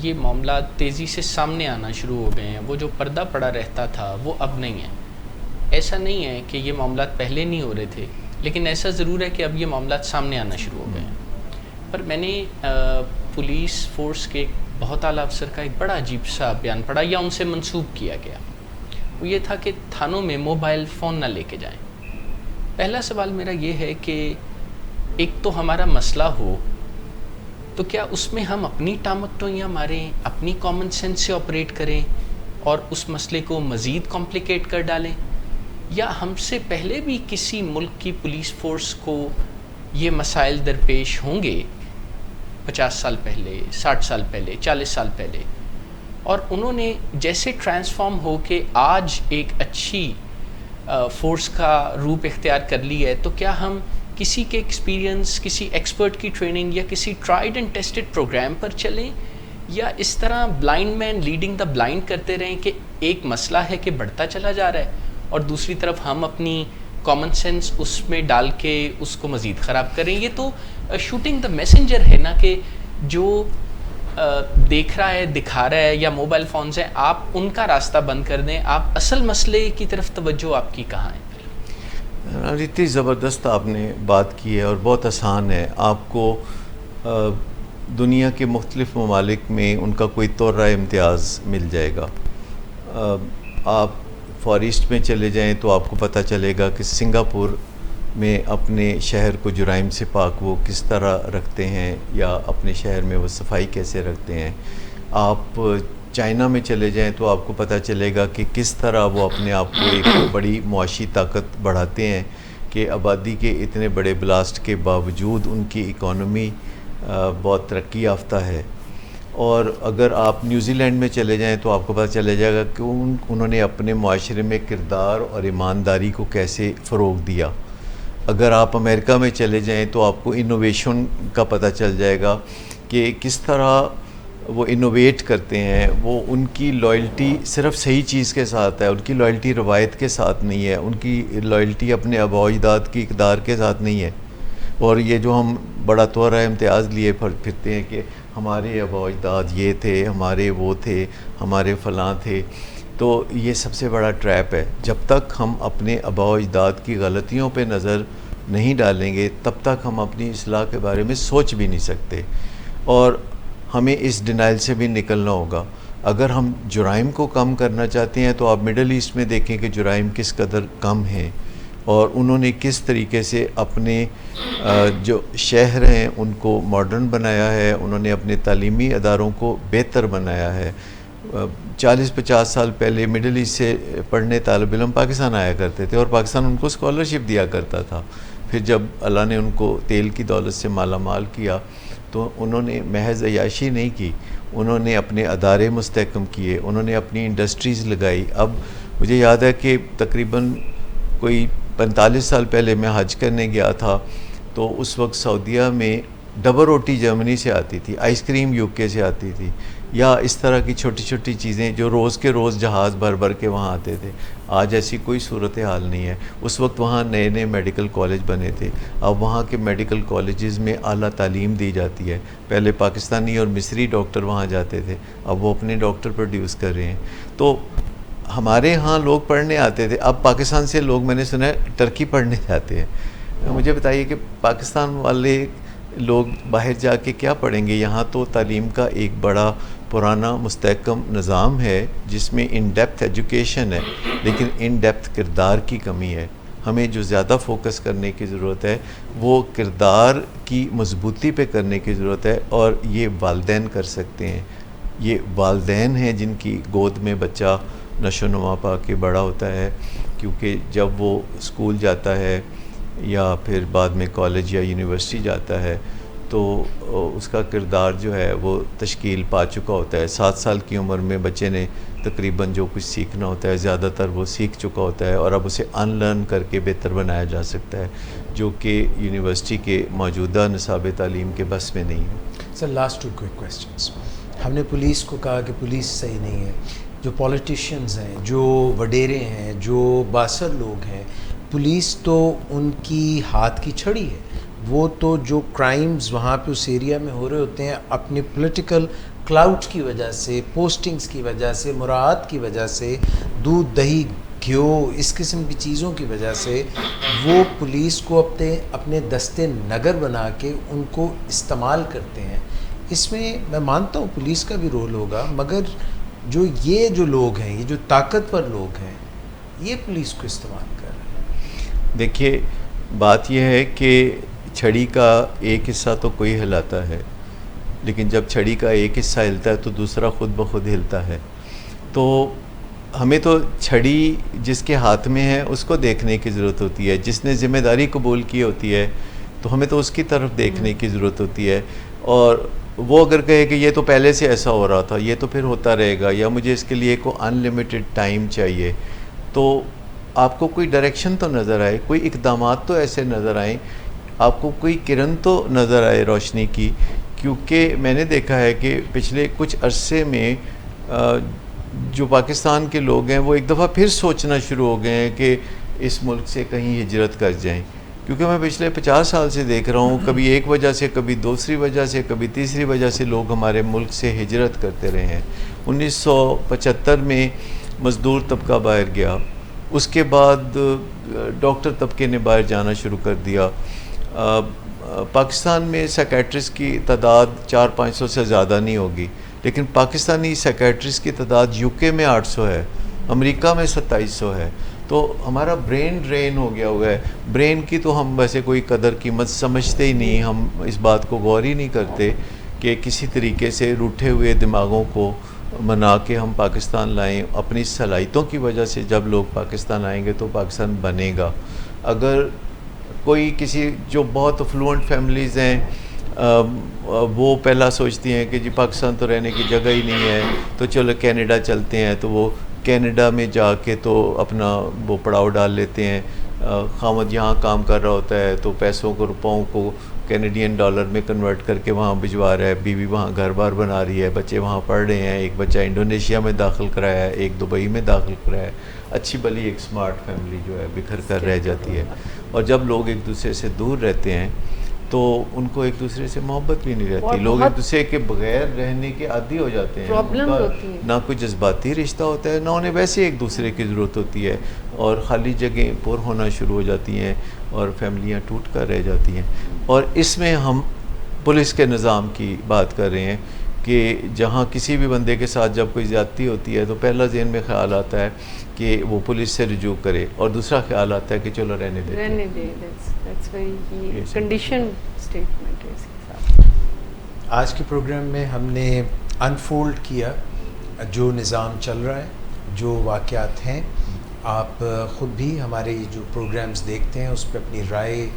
یہ معاملات تیزی سے سامنے آنا شروع ہو گئے ہیں. وہ جو پردہ پڑا رہتا تھا وہ اب نہیں ہے. ایسا نہیں ہے کہ یہ معاملات پہلے نہیں ہو رہے تھے, لیکن ایسا ضرور ہے کہ اب یہ معاملات سامنے آنا شروع ہو گئے ہیں. پر میں نے پولیس فورس کے بہت اعلیٰ افسر کا ایک بڑا عجیب سا بیان پڑھا, یا ان سے منسوب کیا گیا. وہ یہ تھا کہ تھانوں میں موبائل فون نہ لے کے جائیں. پہلا سوال میرا یہ ہے کہ ایک تو ہمارا مسئلہ ہو تو کیا اس میں ہم اپنی ٹامکٹوئیاں ماریں, اپنی کامن سینس سے آپریٹ کریں اور اس مسئلے کو مزید کمپلیکیٹ کر ڈالیں, یا ہم سے پہلے بھی کسی ملک کی پولیس فورس کو یہ مسائل درپیش ہوں گے 50 سال پہلے, 60 سال پہلے, 40 سال پہلے, اور انہوں نے جیسے ٹرانسفارم ہو کے آج ایک اچھی فورس کا روپ اختیار کر لی ہے, تو کیا ہم کسی کے ایکسپیرینس, کسی ایکسپرٹ کی ٹریننگ یا کسی ٹرائیڈ اینڈ ٹیسٹڈ پروگرام پر چلیں, یا اس طرح blind man leading the blind کرتے رہیں کہ ایک مسئلہ ہے کہ بڑھتا چلا جا رہا ہے اور دوسری طرف ہم اپنی کامن سینس اس میں ڈال کے اس کو مزید خراب کریں. یہ تو شوٹنگ دا میسنجر ہے نا, کہ جو دیکھ رہا ہے, دکھا رہا ہے, یا موبائل فونز ہیں, آپ ان کا راستہ بند کر دیں. آپ اصل مسئلے کی طرف توجہ آپ کی کہاں ہے؟ اتنی زبردست آپ نے بات کی ہے اور بہت آسان ہے. آپ کو دنیا کے مختلف ممالک میں ان کا کوئی طورہ امتیاز مل جائے گا. آپ فار ایسٹ میں چلے جائیں تو آپ کو پتہ چلے گا کہ سنگاپور میں اپنے شہر کو جرائم سے پاک وہ کس طرح رکھتے ہیں, یا اپنے شہر میں وہ صفائی کیسے رکھتے ہیں. آپ چائنا میں چلے جائیں تو آپ کو پتہ چلے گا کہ کس طرح وہ اپنے آپ کو ایک بڑی معاشی طاقت بڑھاتے ہیں, کہ آبادی کے اتنے بڑے بلاسٹ کے باوجود ان کی اکانومی بہت ترقی یافتہ ہے. اور اگر آپ نیوزی لینڈ میں چلے جائیں تو آپ کو پتہ چلے جائے گا کہ انہوں نے اپنے معاشرے میں کردار اور ایمانداری کو کیسے فروغ دیا. اگر آپ امریکہ میں چلے جائیں تو آپ کو انوویشن کا پتہ چل جائے گا کہ کس طرح وہ انوویٹ کرتے ہیں. وہ ان کی لائلٹی صرف صحیح چیز کے ساتھ ہے, ان کی لائلٹی روایت کے ساتھ نہیں ہے, ان کی لائلٹی اپنے آباء و اجداد کی اقدار کے ساتھ نہیں ہے. اور یہ جو ہم بڑا طورہ امتیاز لیے پھرتے ہیں کہ ہمارے آباء و اجداد یہ تھے, ہمارے وہ تھے, ہمارے فلاں تھے, تو یہ سب سے بڑا ٹریپ ہے. جب تک ہم اپنے آباء و اجداد کی غلطیوں پہ نظر نہیں ڈالیں گے تب تک ہم اپنی اصلاح کے بارے میں سوچ بھی نہیں سکتے. اور ہمیں اس ڈینائل سے بھی نکلنا ہوگا. اگر ہم جرائم کو کم کرنا چاہتے ہیں تو آپ مڈل ایسٹ میں دیکھیں کہ جرائم کس قدر کم ہیں, اور انہوں نے کس طریقے سے اپنے جو شہر ہیں ان کو ماڈرن بنایا ہے, انہوں نے اپنے تعلیمی اداروں کو بہتر بنایا ہے. 40-50 سال پہلے مڈل ایسٹ سے پڑھنے طالب علم پاکستان آیا کرتے تھے اور پاکستان ان کو اسکالرشپ دیا کرتا تھا. پھر جب اللہ نے ان کو تیل کی دولت سے مالا مال کیا تو انہوں نے محض عیاشی نہیں کی، انہوں نے اپنے ادارے مستحکم کیے، انہوں نے اپنی انڈسٹریز لگائی. اب مجھے یاد ہے کہ تقریباً کوئی 45 سال پہلے میں حج کرنے گیا تھا تو اس وقت سعودیہ میں ڈبل روٹی جرمنی سے آتی تھی، آئس کریم یو کے سے آتی تھی، یا اس طرح کی چھوٹی چھوٹی چیزیں جو روز کے روز جہاز بھر بھر کے وہاں آتے تھے. آج ایسی کوئی صورتحال نہیں ہے. اس وقت وہاں نئے نئے میڈیکل کالج بنے تھے. اب وہاں کے میڈیکل کالجز میں اعلیٰ تعلیم دی جاتی ہے. پہلے پاکستانی اور مصری ڈاکٹر وہاں جاتے تھے، اب وہ اپنے ڈاکٹر پروڈیوس کر رہے ہیں. تو ہمارے ہاں لوگ پڑھنے آتے تھے، اب پاکستان سے لوگ میں نے سنا ہے ٹرکی پڑھنے جاتے ہیں. مجھے بتائیے کہ پاکستان والے لوگ باہر جا کے کیا پڑھیں گے؟ یہاں تو تعلیم کا ایک بڑا پرانا مستحکم نظام ہے جس میں ان ڈیپتھ ایجوکیشن ہے، لیکن ان ڈیپتھ کردار کی کمی ہے. ہمیں جو زیادہ فوکس کرنے کی ضرورت ہے وہ کردار کی مضبوطی پہ کرنے کی ضرورت ہے، اور یہ والدین کر سکتے ہیں. یہ والدین ہیں جن کی گود میں بچہ نشو و نما پا کے بڑا ہوتا ہے، کیونکہ جب وہ اسکول جاتا ہے یا پھر بعد میں کالج یا یونیورسٹی جاتا ہے تو اس کا کردار جو ہے وہ تشکیل پا چکا ہوتا ہے. 7 سال کی عمر میں بچے نے تقریباً جو کچھ سیکھنا ہوتا ہے زیادہ تر وہ سیکھ چکا ہوتا ہے، اور اب اسے ان لرن کر کے بہتر بنایا جا سکتا ہے، جو کہ یونیورسٹی کے موجودہ نصاب تعلیم کے بس میں نہیں ہے. Sir last 2 quick questions. ہم نے پولیس کو کہا کہ پولیس صحیح نہیں ہے، جو پولیٹیشینز ہیں، جو وڈیرے ہیں، جو باثر لوگ ہیں، پولیس تو ان کی ہاتھ کی چھڑی ہے. وہ تو جو کرائمز وہاں پہ اس ایریا میں ہو رہے ہوتے ہیں اپنے پولیٹیکل کلاؤڈ کی وجہ سے، پوسٹنگز کی وجہ سے، مراعات کی وجہ سے، دودھ دہی گھیو اس قسم کی چیزوں کی وجہ سے وہ پولیس کو اپنے دستے نگر بنا کے ان کو استعمال کرتے ہیں. اس میں مانتا ہوں پولیس کا بھی رول ہوگا، مگر جو لوگ ہیں، یہ جو طاقتور لوگ ہیں، یہ پولیس کو استعمال کر رہے ہیں. دیکھیے بات یہ ہے کہ چھڑی کا ایک حصہ تو کوئی ہلاتا ہے، لیکن جب چھڑی کا ایک حصہ ہلتا ہے تو دوسرا خود بخود ہلتا ہے. تو ہمیں تو چھڑی جس کے ہاتھ میں ہے اس کو دیکھنے کی ضرورت ہوتی ہے، جس نے ذمہ داری قبول کی ہوتی ہے تو ہمیں تو اس کی طرف دیکھنے کی ضرورت ہوتی ہے. اور وہ اگر کہے کہ یہ تو پہلے سے ایسا ہو رہا تھا، یہ تو پھر ہوتا رہے گا، یا مجھے اس کے لیے کوئی ان لمیٹڈ ٹائم چاہیے، تو آپ کو کوئی ڈائریکشن تو نظر آئے، کوئی اقدامات تو ایسے نظر آئیں، آپ کو کوئی کرن تو نظر آئے روشنی کی. کیونکہ میں نے دیکھا ہے کہ پچھلے کچھ عرصے میں جو پاکستان کے لوگ ہیں وہ ایک دفعہ پھر سوچنا شروع ہو گئے ہیں کہ اس ملک سے کہیں ہجرت کر جائیں. کیونکہ میں پچھلے 50 سال سے دیکھ رہا ہوں، کبھی ایک وجہ سے، کبھی دوسری وجہ سے، کبھی تیسری وجہ سے لوگ ہمارے ملک سے ہجرت کرتے رہے ہیں. 1975 میں مزدور طبقہ باہر گیا، اس کے بعد ڈاکٹر طبقے نے باہر جانا شروع کر دیا. پاکستان میں سائیکیٹرسٹ کی تعداد 400-500 سے زیادہ نہیں ہوگی، لیکن پاکستانی سائیکیٹرسٹ کی تعداد یو کے میں 800 ہے، امریکہ میں 2700 ہے. تو ہمارا برین ڈرین ہو گیا ہوا ہے. برین کی تو ہم ویسے کوئی قدر قیمت سمجھتے ہی نہیں، ہم اس بات کو غور ہی نہیں کرتے کہ کسی طریقے سے روٹھے ہوئے دماغوں کو منا کے ہم پاکستان لائیں. اپنی صلاحیتوں کی وجہ سے جب لوگ پاکستان آئیں گے تو پاکستان بنے گا. اگر کوئی کسی جو بہت افلوئنٹ فیملیز ہیں وہ پہلا سوچتی ہیں کہ جی پاکستان تو رہنے کی جگہ ہی نہیں ہے تو چلو کینیڈا چلتے ہیں، تو وہ کینیڈا میں جا کے تو اپنا وہ پڑاؤ ڈال لیتے ہیں. خامد یہاں کام کر رہا ہوتا ہے تو پیسوں کو، روپوں کو کینیڈین ڈالر میں کنورٹ کر کے وہاں بھجوا رہا ہے، بیوی وہاں گھر بار بنا رہی ہے، بچے وہاں پڑھ رہے ہیں. ایک بچہ انڈونیشیا میں داخل کرایا ہے، ایک دبئی میں داخل کرایا ہے. اچھی بلی ایک سمارٹ فیملی جو ہے بکھر کر رہ جاتی ہے. اور جب لوگ ایک دوسرے سے دور رہتے ہیں تو ان کو ایک دوسرے سے محبت بھی نہیں رہتی. لوگ ایک دوسرے کے بغیر رہنے کے عادی ہو جاتے ہیں. نہ کوئی جذباتی رشتہ ہوتا ہے، نہ انہیں ویسے ایک دوسرے کی ضرورت ہوتی ہے، اور خالی جگہیں پر ہونا شروع ہو جاتی ہیں اور فیملیاں ٹوٹ کر رہ جاتی ہیں. اور اس میں ہم پولیس کے نظام کی بات کر رہے ہیں کہ جہاں کسی بھی بندے کے ساتھ جب کوئی زیادتی ہوتی ہے تو پہلا ذہن میں خیال آتا ہے کہ وہ پولیس سے رجوع کرے، اور دوسرا خیال آتا ہے کہ چلو رہنے دے. کنڈیشن اسٹیٹمنٹ ہے اس کے ساتھ. آج کے پروگرام میں ہم نے انفولڈ کیا جو نظام چل رہا ہے، جو واقعات ہیں. آپ خود بھی ہمارے جو پروگرامز دیکھتے ہیں اس پہ اپنی رائے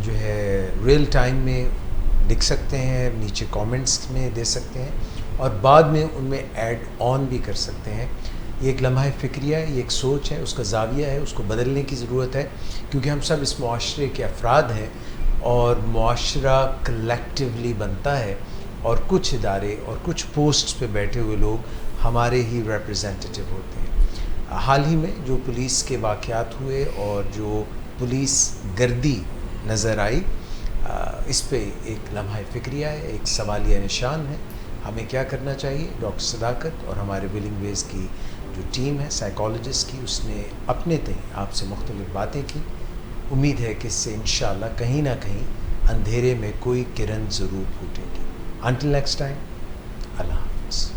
جو ہے ریئل ٹائم میں لکھ سکتے ہیں, نیچے کامنٹس میں دے سکتے ہیں, اور بعد میں ان میں ایڈ آن بھی کر سکتے ہیں. یہ ایک لمحہ فکریہ ہے, یہ ایک سوچ ہے, اس کا زاویہ ہے, اس کو بدلنے کی ضرورت ہے, کیونکہ ہم سب اس معاشرے کے افراد ہیں اور معاشرہ کلیکٹیولی بنتا ہے, اور کچھ ادارے اور کچھ پوسٹس پہ بیٹھے ہوئے لوگ ہمارے ہی ریپرزینٹیو ہوتے ہیں. حال ہی میں جو پولیس کے واقعات ہوئے اور جو پولیس گردی نظر آئی, اس پہ ایک لمحہ فکریہ ہے, ایک سوالیہ نشان ہے. ہمیں کیا کرنا چاہیے؟ ڈاکٹر صداقت اور ہمارے ولنگ ویز کی جو ٹیم ہے سائیکالوجسٹ کی, اس نے اپنے تئیں آپ سے مختلف باتیں کی. امید ہے کہ اس سے انشاءاللہ کہیں نہ کہیں اندھیرے میں کوئی کرن ضرور پھوٹے گی. انٹل نیکسٹ ٹائم, اللہ حافظ.